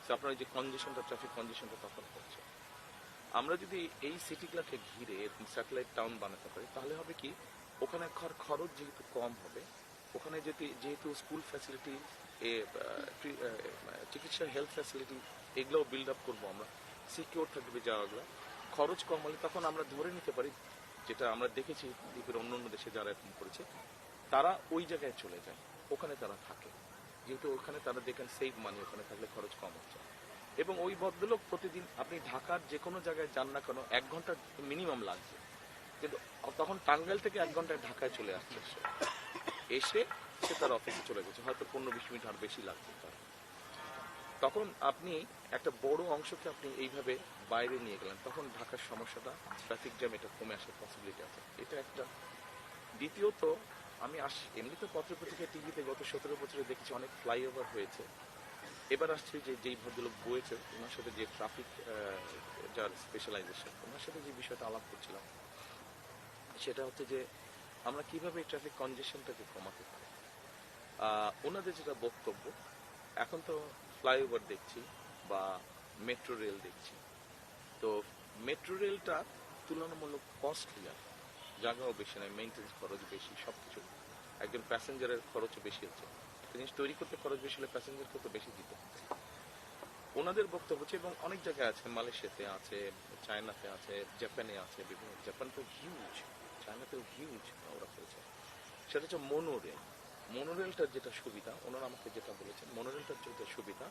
তো আপনার এই যে কনজেশনটা, ট্রাফিক কনজেশনটা তখন হচ্ছে। আমরা যদি এই সিটিগুলোকে ঘিরে এরকম স্যাটেলাইট টাউন বানাতে পারি তাহলে হবে কি, ওখানে খরচ যেহেতু কম হবে, ওখানে যেহেতু স্কুল ফ্যাসিলিটি, চিকিৎসা হেলথ ফ্যাসিলিটি এগুলোও বিল্ড আপ করবো আমরা, সিকিউর থাকবে জায়গাগুলো, খরচ কম হলে তখন আমরা ধরে নিতে পারি, যেটা আমরা দেখেছি দ্বীপের অন্য অন্য দেশে যারা এরকম করেছে, তারা ওই জায়গায় চলে যায়, ওখানে তারা থাকে, যেহেতু ওখানে তারা দেখেন সেভ মানি, ওখানে থাকলে খরচ কম হচ্ছে। এবং ওই ভদ্রলোক প্রতিদিন আপনি ঢাকার যে কোনো জায়গায় যান না কেন 1 ঘন্টা মিনিমাম লাগছে, কিন্তু তখন টাঙ্গাইল থেকে 1 ঘন্টায় ঢাকায় চলে আসছে, এসে সে তার অফিসে চলে গেছে, হয়তো 15-20 মিনিট আর বেশি লাগছে তার। তখন আপনি একটা বড় অংশকে আপনি এইভাবে বাইরে নিয়ে গেলেন, তখন ঢাকার সমস্যাটা, ট্রাফিক জ্যাম, এটা কমে আসার পসিবিলিটি আছে, এটা একটা। দ্বিতীয়ত, আমি এমনিতে পত্রপত্রিকা টিভিতে গত 17 বছরে দেখেছি অনেক ফ্লাইওভার হয়েছে। এবার আসছে যেই ভদ্রলোক বয়েছে ওনার সাথে যে ট্রাফিক যার স্পেশালাইজেশন, ওনার সাথে যে বিষয়টা আলাপ করছিলাম সেটা হচ্ছে যে আমরা কিভাবে ট্রাফিক কনজেশনটাকে কমাতে পারি। ওনাদের যেটা বক্তব্য, এখন তো ফ্লাইওভার দেখছি বা মেট্রো রেল দেখছি, তো মেট্রো রেলটা তুলনামূলক কস্টলি, জায়গাও বেশি নয়, মেইনটেন্স খরচ বেশি, সবকিছু, একজন প্যাসেঞ্জারের খরচও বেশি হচ্ছে, জিনিস তৈরি করতে খরচ বেশি হলে প্যাসেঞ্জারকে তো বেশি দিতে হচ্ছে। ওনাদের বক্তব্য হচ্ছে, এবং অনেক জায়গায় আছে, মালয়েশিয়াতে আছে, চায়নাতে আছে, জাপানে আছে, বিভিন্ন, জাপান তো হিউজ, চায়নাতেও হিউজ ওরা করেছে, সেটা হচ্ছে মোনোরেল। মোনোরেলটার যেটা সুবিধা, ওনারা আমাকে যেটা বলেছেন, মোনোরেলটার যেটা সুবিধা,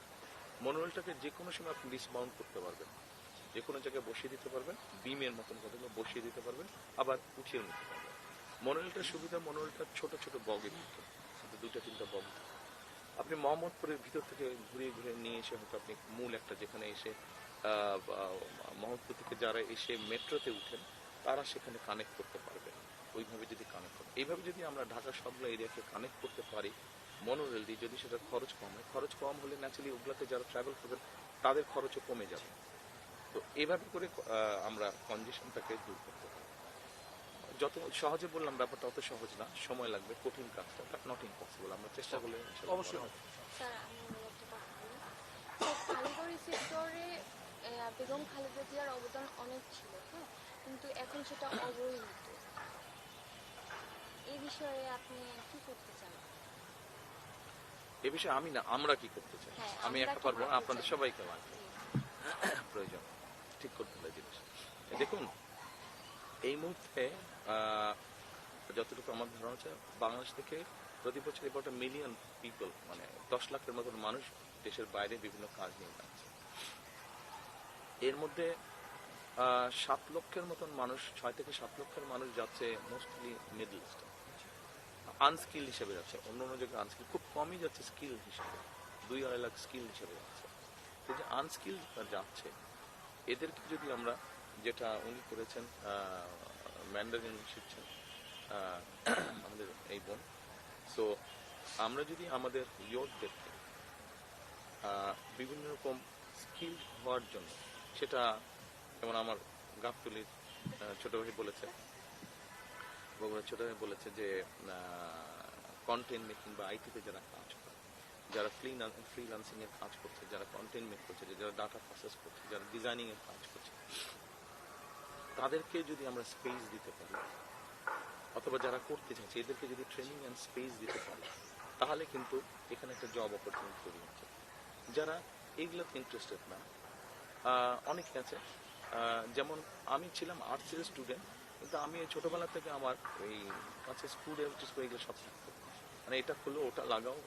মোনোরেলটাকে যে কোনো সময় আপনি ডিসমাউন্ট করতে পারবেন, যে কোনো জায়গায় বসিয়ে দিতে পারবেন, বিমের মতন কতগুলো বসিয়ে দিতে পারবেন, আবার উঠিয়ে নিতে পারবেন। মোনোরেলটার সুবিধা, মোনোরেলটার ছোট ছোট বগি থাকে, 2-3টা বগি। আপনি মোহাম্মদপুরের ভিতর থেকে ঘুরিয়ে ঘুরিয়ে নিয়ে এসে হয়তো আপনি মূল একটা, যেখানে এসে মোহাম্মদপুর থেকে যারা এসে মেট্রোতে উঠেন তারা সেখানে কানেক্ট করতে পারবে, ওইভাবে যদি কানেক্ট করে, এইভাবে যদি আমরা ঢাকার সবগুলো এরিয়াকে কানেক্ট করতে পারি মনোরেল দিয়ে, যদি সেটা খরচ কম হয়, খরচ কম হলে ন্যাচারালি ওগুলোতে যারা ট্রাভেল করবেন তাদের খরচও কমে যাবে। তো এভাবে করে আমরা কনজেশনটাকে দূর করতে পারি। যত সহজে বললাম ব্যাপারটা অত সহজ না, সময় লাগবে, কঠিন কাজটা, বাট নট ইম্পসিবল, আমরা চেষ্টা করলে
অবশ্যই হবে।
স্যার আমি একটা কথা বলি, কারিগরি সেক্টরে বেগম খালেদা জিয়ার অবদান অনেক ছিল, হ্যাঁ, কিন্তু এখন সেটা অবহেলিত। এই বিষয়ে আপনি কি করতে চান?
এ বিষয়ে আমি না, আমরা কি করতে চাই,
হ্যাঁ,
আমি
আমরা
একা
কি
পারবো না,
করতে
আপনাদের
চাই?
সবাইকে লাগবে, প্রয়োজন ঠিক করতে হবে জিনিস। দেখুন, এই মুহূর্তে যতটুকু আমার ধারণা আছে, বাংলাদেশ থেকে প্রতি বছর এবার 1 মিলিয়ন পিপল, মানে 10 লাখের মতন মানুষ দেশের বাইরে বিভিন্ন কাজ নিয়ে যাচ্ছে। এর মধ্যে 7 লক্ষের মতন মানুষ, 6 থেকে 7 লক্ষের মানুষ যাচ্ছে মোস্টলি মিডল ইস্টে, আনস্কিল হিসেবে যাচ্ছে, অন্য অন্য জায়গায় আনস্কিল, খুব কমই যাচ্ছে স্কিল হিসেবে, 2-2.5 লাখ স্কিল হিসেবে যাচ্ছে। তো যে আনস্কিল যাচ্ছে, এদেরকে যদি আমরা, যেটা উনি করেছেন, ম্যান্ডারিন শিখছেন আমাদের এই বোন, সো আমরা যদি আমাদের ইয়ুথদেরকে বিভিন্ন রকম স্কিল হওয়ার জন্য, সেটা যেমন আমার গাবতলীর ছোট ভাই বলেছে, বগুড়ার ছোট ভাই বলেছে যে কন্টেন্ট মেকিং বা আইটিতে যারা কাজ করে, যারা ফ্রিল্যান্সিং এর কাজ করছে, যারা কন্টেন্ট মেক করছে, যারা ডাটা প্রসেস করছে, যারা ডিজাইনিং এর কাজ করছে, তাদেরকে যদি আমরা স্পেস দিতে পারি, অথবা যারা করতে চাইছে এদেরকে যদি ট্রেনিং অ্যান্ড স্পেস দিতে পারি, তাহলে কিন্তু এখানে একটা জব অপরচুনিটি তৈরি হচ্ছে। যারা এইগুলোতে ইন্টারেস্টেড না, অনেকে আছে, যেমন আমি ছিলাম আর্টসের স্টুডেন্ট, কিন্তু আমি এই ছোটবেলা থেকে আমার এই কাছে স্ক্রু এগুলো সব থাকতো, মানে এটা খুলো, ওটা লাগাও,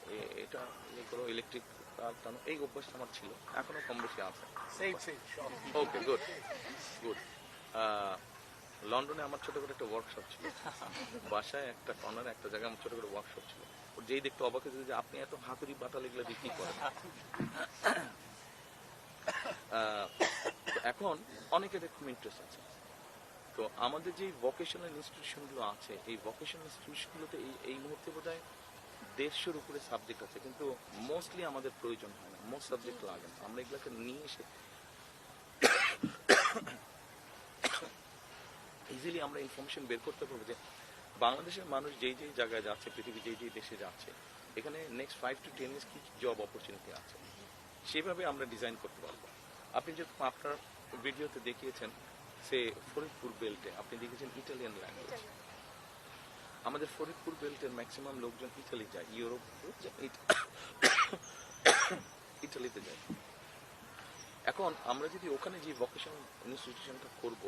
এটা ইয়ে করো, ইলেকট্রিক তার টানো, এই অভ্যাসটা আমার ছিল, এখনো কম বেশি আছে। ওকে, গুড গুড। লন্ডনে আমার ছোট করে একটা ওয়ার্কশপ ছিল, বাসায় একটা কর্নারে একটা জায়গায় আমার ছোট করে ওয়ার্কশপ ছিল। যেই দেখতে অবাক হয়েছে যে আপনি এত হাতুড়ি বাটাল এগুলো দিয়ে কি করেন। এখন অনেকের খুব ইন্টারেস্ট আছে। তো আমাদের যে ভোকেশনাল ইনস্টিটিউশনগুলো আছে, এই ভোকেশনাল ইনস্টিটিউশনগুলোতে এই মুহূর্তে বোধহয় 150-এর উপরে সাবজেক্ট আছে, কিন্তু মোস্টলি আমাদের প্রয়োজন হয় না, মোস্ট সাবজেক্ট লাগে না। আমরা এগুলোকে নিয়ে এসে ইজিলি আমরা ইনফরমেশন বের করতে পারবো যে বাংলাদেশের মানুষ যেই যেই জায়গায় যাচ্ছে, পৃথিবী যেই যেই দেশে যাচ্ছে, এখানে নেক্সট 5 to 10 ইয়ার্স কি জব অপরচুনিটি আছে, সেভাবে আমরা ডিজাইন করতে পারবো। আপনি যে আপনার ভিডিওতে দেখিয়েছেন সে ফরিদপুর বেল্টে আপনি দেখেছেন ইটালিয়ান ল্যাঙ্গুয়েজ। আমাদের ফরিদপুর বেল্টের ম্যাক্সিমাম লোকজন ইটালি যায়, ইউরোপ ইটালিতে যায়। এখন আমরা যদি ওখানে যে ভোকেশনাল ইনস্টিটিউশনটা করব,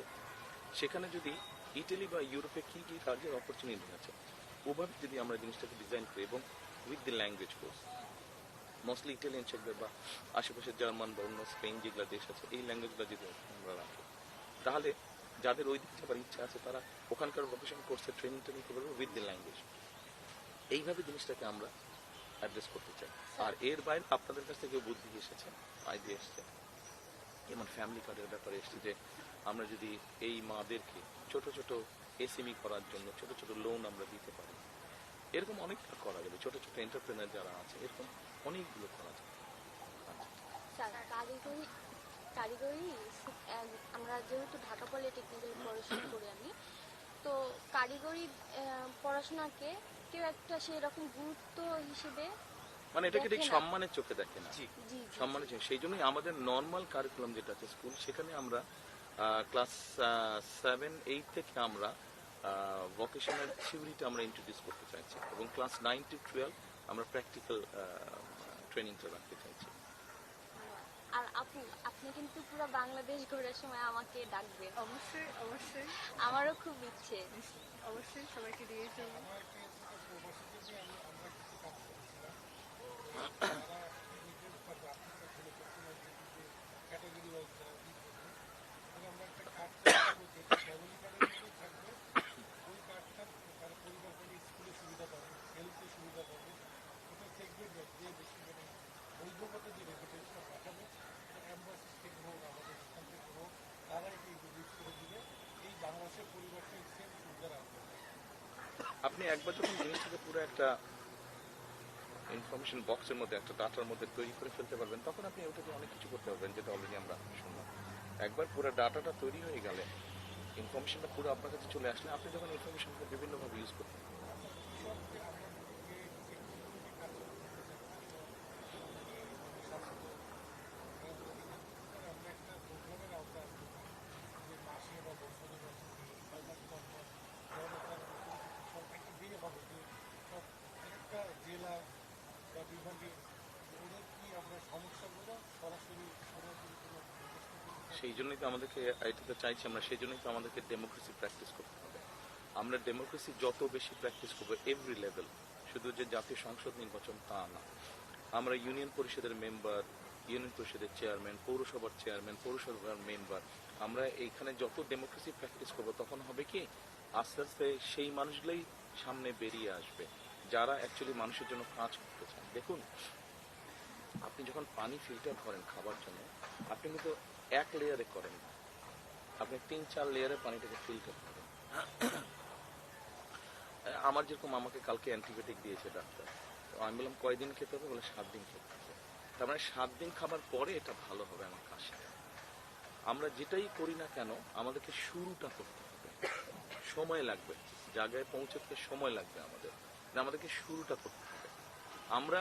সেখানে যদি ইটালি বা ইউরোপে কি কি কাজের অপরচুনিটি আছে, ওভাবে যদি আমরা জিনিসটাকে ডিজাইন করি এবং with the language course, mostly Italian শিখবে বা আশেপাশে জার্মান বা অন্য স্পেন যেগুলো দেশ আছে, এই ল্যাঙ্গুয়েজগুলো যদি আমরা রাখি, তাহলে যাদের ওই দিকে যাবার ইচ্ছা আছে তারা ওখানকার ভোকেশনাল কোর্সে ট্রেনিং করতে পারবে উইথ দি ল্যাঙ্গুয়েজ। এইভাবে জিনিসটাকে আমরা অ্যাড্রেস করতে চাই। আর এর বাইরে আপনাদের কাছ থেকে বুদ্ধি এসেছে, আইডিয়া এসেছে, যেমন ফ্যামিলি কার্ডের ব্যাপারে এসেছে যে আমরা যদি এই মাদেরকে ছোট ছোট এসএমই করার জন্য ছোট ছোট লোন আমরা দিতে পারি, এরকম অনেকটা করা যাবে। ছোট ছোট এন্টারপ্রেনার যারা আছে এরকম অনেকগুলো করা যাবে।
স্যার কারিগরি আমরা যেহেতু ঢাকা পলিটেকনিক্যাল পড়াশোনা করি আমি, তো কারিগরি পড়াশোনাকে কেউ একটা সেরকম গুরুত্ব হিসেবে
মানে এটাকে ঠিক
দেখে না।
সম্মানের চোখে দেখে না,
জি জি
সম্মানের চোখে। সেই জন্যই আমাদের নর্মাল কারিকুলাম যেটা আছে স্কুল, সেখানে আমরা ক্লাস 7-8 থেকে আমরা ভোকেশনাল থিওরিটা আমরা ইন্ট্রোডিউস করতে চাইছি এবং ক্লাস 9 to 12 আমরা প্র্যাকটিক্যাল ট্রেনিংটা রাখতে চাইছি।
আর আপনি কিন্তু পুরো বাংলাদেশ ঘোরার সময় আমাকে ডাকবেন,
অবশ্যই অবশ্যই
আমারও খুব ইচ্ছে।
অবশ্যই সবাইকে দিয়ে চলবো।
আপনি একবার যখন জিনিসটাকে পুরো একটা ইনফরমেশন বক্সের মধ্যে, একটা ডাটার মধ্যে তৈরি করে ফেলতে পারবেন, তখন আপনি ওটাকে অনেক কিছু করতে পারবেন, যেটা অলরেডি আমরা শুনলাম। একবার পুরো ডাটাটা তৈরি হয়ে গেলে, ইনফরমেশনটা পুরো আপনার কাছে চলে আসলে, আপনি যখন ইনফরমেশনকে বিভিন্নভাবে ইউজ করতে পারবেন। সেই জন্যই তো আমাদেরকে এটাতে চাইছি আমরা, সেই জন্যই তো আমাদেরকে ডেমোক্রেসি প্র্যাকটিস করতে হবে। আমরা ডেমোক্রেসি যত বেশি প্র্যাকটিস করবো এভরি লেভেল, শুধু যে জাতীয় সংসদ নির্বাচন তা না, আমরা ইউনিয়ন পরিষদের মেম্বার, ইউনিয়ন পরিষদের চেয়ারম্যান, পৌরসভার চেয়ারম্যান, পৌরসভার মেম্বার, আমরা এইখানে যত ডেমোক্রেসি প্র্যাকটিস করবো, তখন হবে কি আস্তে আস্তে সেই মানুষগুলোই সামনে বেরিয়ে আসবে যারা অ্যাকচুয়ালি মানুষের জন্য কাজ করতে চান। দেখুন, আপনি যখন পানি ফিল্টার করেন খাবার জন্য, আপনি কিন্তু এক লেয়ারে করেন না, আপনি 3-4 লেয়ারে পানিটাকে ফিল্টার করেন। আমার যেরকম আমাকে কালকে অ্যান্টিবায়োটিক দিয়েছে ডাক্তার, তো আমি বললাম কয়দিন খেতে হবে, বলে 7 দিন খেতে হবে। তার মানে 7 দিন খাবার পরে এটা ভালো হবে আমার কাশি। আমরা যেটাই করি না কেন আমাদেরকে শুরুটা করতে হবে, সময় লাগবে, জায়গায় পৌঁছতে সময় লাগবে আমাদেরকে শুরুটা করতে হবে। আমরা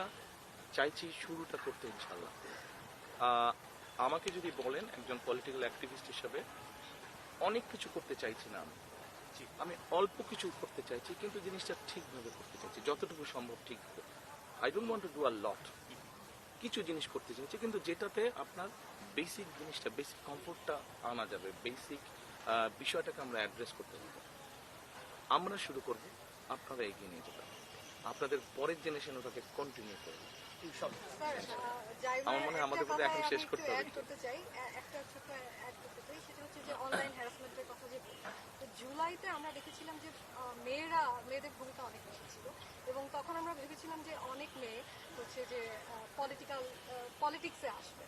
চাইছি শুরুটা করতে, ইনশাল্লাহ। আমাকে যদি বলেন একজন পলিটিক্যাল অ্যাক্টিভিস্ট হিসেবে, অনেক কিছু করতে চাইছি না আমি অল্প কিছু করতে চাইছি, কিন্তু জিনিসটা ঠিকভাবে করতে চাইছি, যতটুকু সম্ভব ঠিকভাবে। I don't want to do a lot, কিছু জিনিস করতে চাইছি, কিন্তু যেটাতে আপনার বেসিক জিনিসটা, বেসিক কমফোর্টটা আনা যাবে, বেসিক বিষয়টাকে আমরা অ্যাড্রেস করতে পারবো। আমরা শুরু করবো, আপনারা এগিয়ে নিয়ে যাবেন, আপনাদের পরের জেনারেশন ওটাকে কন্টিনিউ করবে। আমার মনে হয় আমাদের বোধহয় এখন শেষ করতে হবে।
করতে চাই একটা ছোট অ্যাড করতে চাই, সেটা হচ্ছে যে অনলাইন হ্যারাসমেন্টের কথা যে তো জুলাইতে আমরা দেখেছিলাম যে মেয়েদের ভূমিকা অনেক বেশি ছিল, এবং তখন আমরা ভেবেছিলাম যে অনেক মেয়ে হচ্ছে যে পলিটিক্সে আসবে,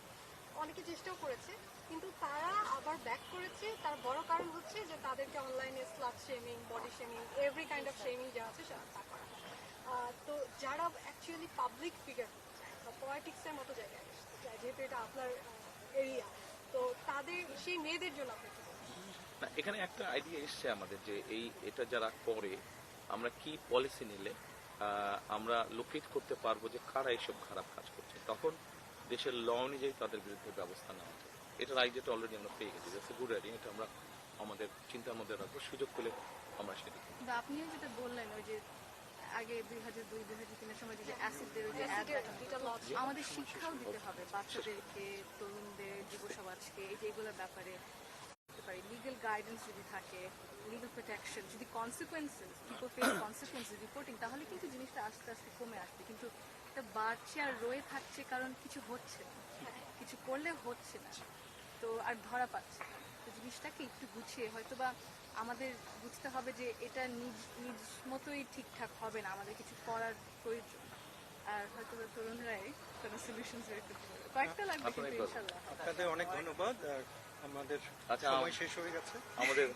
অনেকে চেষ্টাও করেছে, কিন্তু তারা আবার ব্যাক করেছে। তার বড় কারণ হচ্ছে যে তাদেরকে অনলাইনে slut shaming, body shaming, every kind of shaming যা আছে তা করা হয়। তো যারা অ্যাকচুয়ালি পাবলিক ফিগার বা পলিটিক্সের মতো জায়গায় আসতে চায়, যেহেতু এটা আপনার এরিয়া, তো তাদের সেই মেয়েদের জন্য আপনি কি বলবেন?
না, এখানে একটা আইডিয়া এসছে আমাদের যে এটা যারা করে আমরা কি পলিসি নিলে আমরা লোকেট করতে পারবো যে কারা এইসব খারাপ কাজ করছে, তখন দেশের ল অনুযায়ী তাদের বিরুদ্ধে ব্যবস্থা নেওয়া হবে। এটার আইডিয়াটা অলরেডি আমরা পেয়ে গেছি, দ্যাটস এ গুড আইডিয়া। এটা আমরা আমাদের চিন্তার মধ্যে রাখবো, সুযোগ পেলে আমরা সেটা করব।
কিন্তু আপনিও যেটা বললেন ওই যে আগে 2002-2003 সময় যে অ্যাসিডের ওই যে আমাদের শিক্ষাও দিতে হবে বাচ্চাদেরকে, তরুণদের, যুব সমাজকে এই যে এগুলোর ব্যাপারে লিগ্যাল গাইডেন্স যদি থাকে, লিগ্যাল প্রোটেকশন, যদি consequences people face consequences reporting, তাহলে কিন্তু জিনিসটা আস্তে আস্তে কমে আসবে। কিন্তু এটা বাড়ছে আর রয়ে থাকছে কারণ কিছু হচ্ছে না, কিছু করলে হচ্ছে না, তো আর ধরা পাচ্ছে না। তো জিনিসটাকে একটু গুছিয়ে হয়তো বা আমাদের বুঝতে হবে যে এটা নিজ নিজ মতোই ঠিকঠাক হবে না, আমাদের কিছু করার প্রয়োজন। আর হয়তো বা তরুণরাই কোনো সলিউশনস বের করতে পারবে, কয়েকটা লাগবে কিন্তু ইনশাআল্লাহ।
আপনাদের অনেক ধন্যবাদ। আমাদের
আচ্ছা,
সময় শেষ হয়ে গেছে।
আমাদের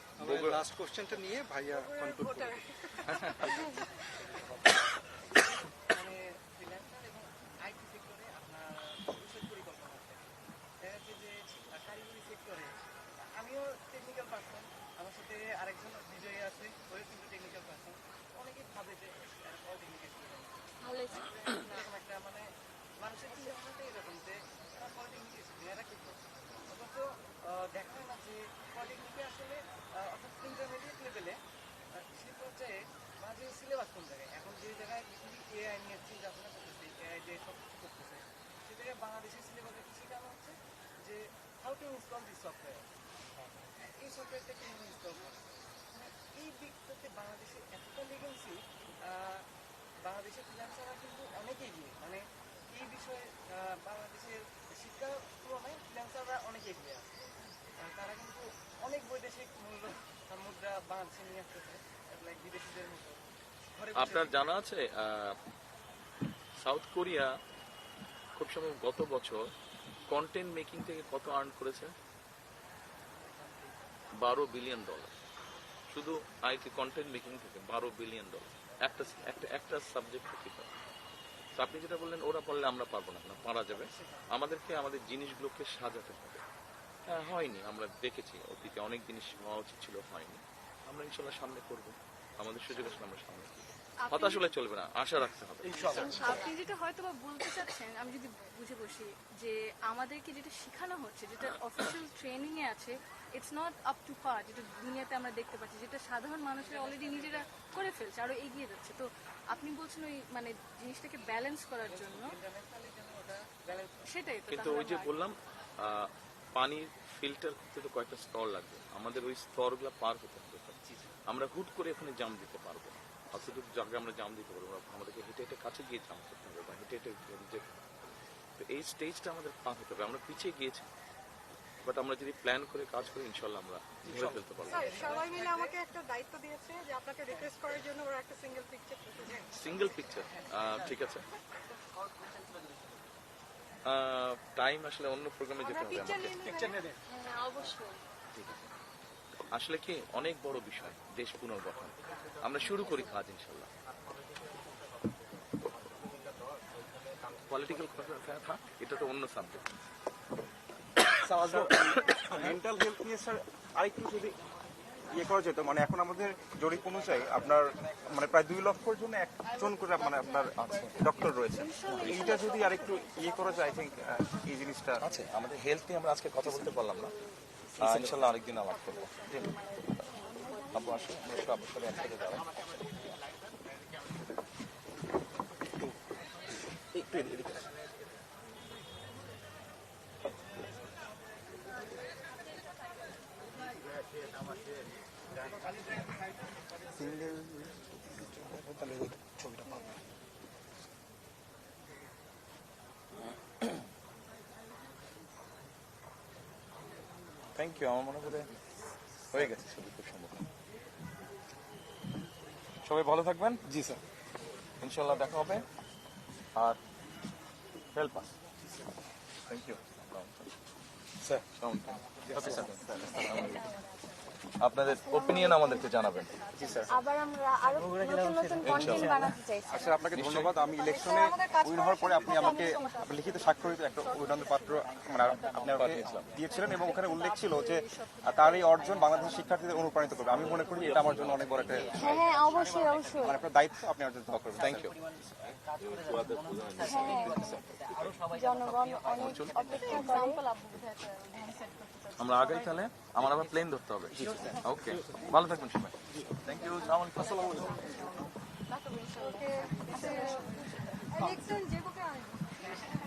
লাস্ট কোশ্চেনটা নিয়ে ভাইয়া কনক্লুড করবেন।
মানে ফ্রিল্যান্সার এবং আইটি সেক্টরে আপনার ভবিষ্যৎ পরিকল্পনা আছে। দেখা যাচ্ছে যে কারিগরি সেক্টরে আমিও টেকনিক্যাল পার্সন, আমার সাথে আরেকজন বিজয়ী আছে, ওই কিন্তু টেকনিক্যাল পার্সন। অনেকেই ভাবে যে পলিটেকনিকের
ভালো
এরকম একটা মানে মানুষের চিন্তা ভাবনাটা এরকম যে তারা পলিটেকনিকের এরা কি করছে, অথচ দেখা হয় না যে পলিটেকনিকে আসলে অর্থাৎ ইন্টারমিডিয়েট লেভেলে সেই পর্যায়ে মাঝে সিলেবাস কোন জায়গায়, এখন যে জায়গায় এআই নিয়ে চিন্তা ভাবনা করতেছে, এআই যে সব কিছু করতেছে, সে জায়গায় বাংলাদেশের সিলেবাসে কি শেখানো হচ্ছে যে how to install this software, এই সফটওয়্যারটা কিভাবে ইনস্টল করে। মানে এই দিকটাতে বাংলাদেশের এতটা লিগেন্সি, বাংলাদেশের ফ্রিল্যান্সাররা কিন্তু অনেক এগিয়ে, মানে এই বিষয়ে বাংলাদেশের শিক্ষার তুলনায় ফ্রিল্যান্সাররা অনেক এগিয়ে আছে। তারা কিন্তু অনেক বৈদেশিক মুদ্রা বাংলাদেশে নিয়ে আসতেছে, লাইক বিদেশিদের মতো। ঘরে বসে
আপনার জানা আছে সাউথ কোরিয়া খুব সম্ভব গত বছর কন্টেন্ট মেকিং থেকে কত আর্ন করেছে? $12 বিলিয়ন। শুধু আইটি কন্টেন্ট মেকিং থেকে $12 বিলিয়ন। একটা সাবজেক্ট থেকে। তো আপনি যেটা বললেন ওরা পারলে আমরা পারবো না, পারা যাবে। আমাদেরকে আমাদের জিনিসগুলোকে সাজাতে হবে। হ্যাঁ, হয়নি, আমরা দেখেছি অতীতে অনেক জিনিস হওয়া উচিত ছিল, হয়নি। আমরা ইনশাল্লাহ সামনে করবো, আমাদের সুযোগ আসলে আমরা সামনে করবো। হতাশ হলে চলবে না, আশা রাখতে হবে।
আপনি যেটা হয়তো বা বলতে চাচ্ছেন, আমি যদি বুঝে বসি, যে আমাদেরকে যেটা শেখানো হচ্ছে, যেটা অফিসিয়াল ট্রেনিং এ আছে, ইটস নট আপ টু পার, যেটা দুনিয়াতে আমরা দেখতে পাচ্ছি, যেটা সাধারণ মানুষেরা অলরেডি নিজেরা করে ফেলছে, আরো এগিয়ে যাচ্ছে। তো আপনি বলছেন ওই মানে জিনিসটাকে ব্যালেন্স করার জন্য, সেটাই তো।
কিন্তু ওই যে বললাম পানির ফিল্টার করতে তো কয়েকটা স্তর লাগবে, আমাদের ওই স্তরগুলো পার হতে হবে। আমরা হুট করে এখানে জাম দিতে পারবো না, অতটুকু জায়গায় আমরা জাম দিতে পারবো না, আমাদেরকে হেঁটে হেঁটে কাছে গিয়ে জাম করতে হবে বা হেঁটে হেঁটে যেতে হবে। তো এই স্টেজটা আমাদের পার হতে হবে। আমরা পিছিয়ে গিয়েছি, বাট আমরা যদি প্ল্যান করে কাজ করি ইনশাল্লাহ আমরা ধরে ফেলতে পারবো।
সবাই মিলে আমাকে একটা দায়িত্ব দিয়েছে যে আপনাকে রিকোয়েস্ট করার জন্য ওরা একটা সিঙ্গেল পিকচার
সিঙ্গেল পিকচার, ঠিক আছে। টাইম আসলে অন্য প্রোগ্রামে যেতে হবে আমাকে।
অবশ্যই।
ঠিক আছে। আসলে কি অনেক বড় বিষয় দেশ পুনর্গঠন, আমরা শুরু করি কাজ ইনশাল্লাহ। পলিটিক্যাল কথা এটা তো অন্য সাবজেক্ট।
মেন্টাল হেলথ নিয়ে স্যার আরেকটু যদি ইয়ে করা যেত, মানে এখন আমাদের জরিপ অনুযায়ী আপনার মানে প্রায় 2 লক্ষর জন্য একজন করে মানে আপনার ডক্টর রয়েছে। এইটা যদি আরেকটু ইয়ে করা যায়, আই থিঙ্ক এই জিনিসটা
আছে। আমাদের হেলথ নিয়ে আমরা আজকে কথা বলতে পারলাম না, ইনশাল্লাহ আরেকদিন আলাপ করবো। আপু আসো, আমরা সব আপনার সাথে একসাথে দাঁড়াই। একটু এদিকে আসো।
ছবিটা পাবো।
Thank you. আমার মনে করে হয়ে গেছে ছবি, খুব সম্ভব। সবাই ভালো থাকবেন।
জি স্যার,
ইনশাল্লাহ দেখা হবে। আর help us. Thank you
sir.
Sir. আপনাদের ওপিনিয়ন আমাদেরকে জানাবেন।
আবার আমরা আরো নতুন নতুন কন্টেন্ট বানাতে চাইছি।
আসলে আপনাকে ধন্যবাদ। আমি ইলেকশনে উইন হওয়ার পরে আপনি আমাকে লিখিত স্বাক্ষরিত একটা অভিনন্দন পাত্র মানে আপনি আমাকে দিয়েছিলেন এবং ওখানে উল্লেখ ছিল যে তার এই অর্জন বাংলাদেশের শিক্ষার্থীদের অনুপ্রাণিত করবে। আমি মনে করি এটা আমার জন্য অনেক বড় একটা
হ্যাঁ হ্যাঁ অবশ্যই অবশ্যই।
মানে আপনার দায়িত্ব, আপনি আমার জন্য দোয়া করবেন।
Thank you.
জনগণ অনেক অপেক্ষা করে।
আমরা আগাই তাহলে আমার আবার প্লেন ধরতে হবে। ওকে, ভালো থাকবেন সবাই। Thank you. আসসালামু আলাইকুম।
Next time, Jacob.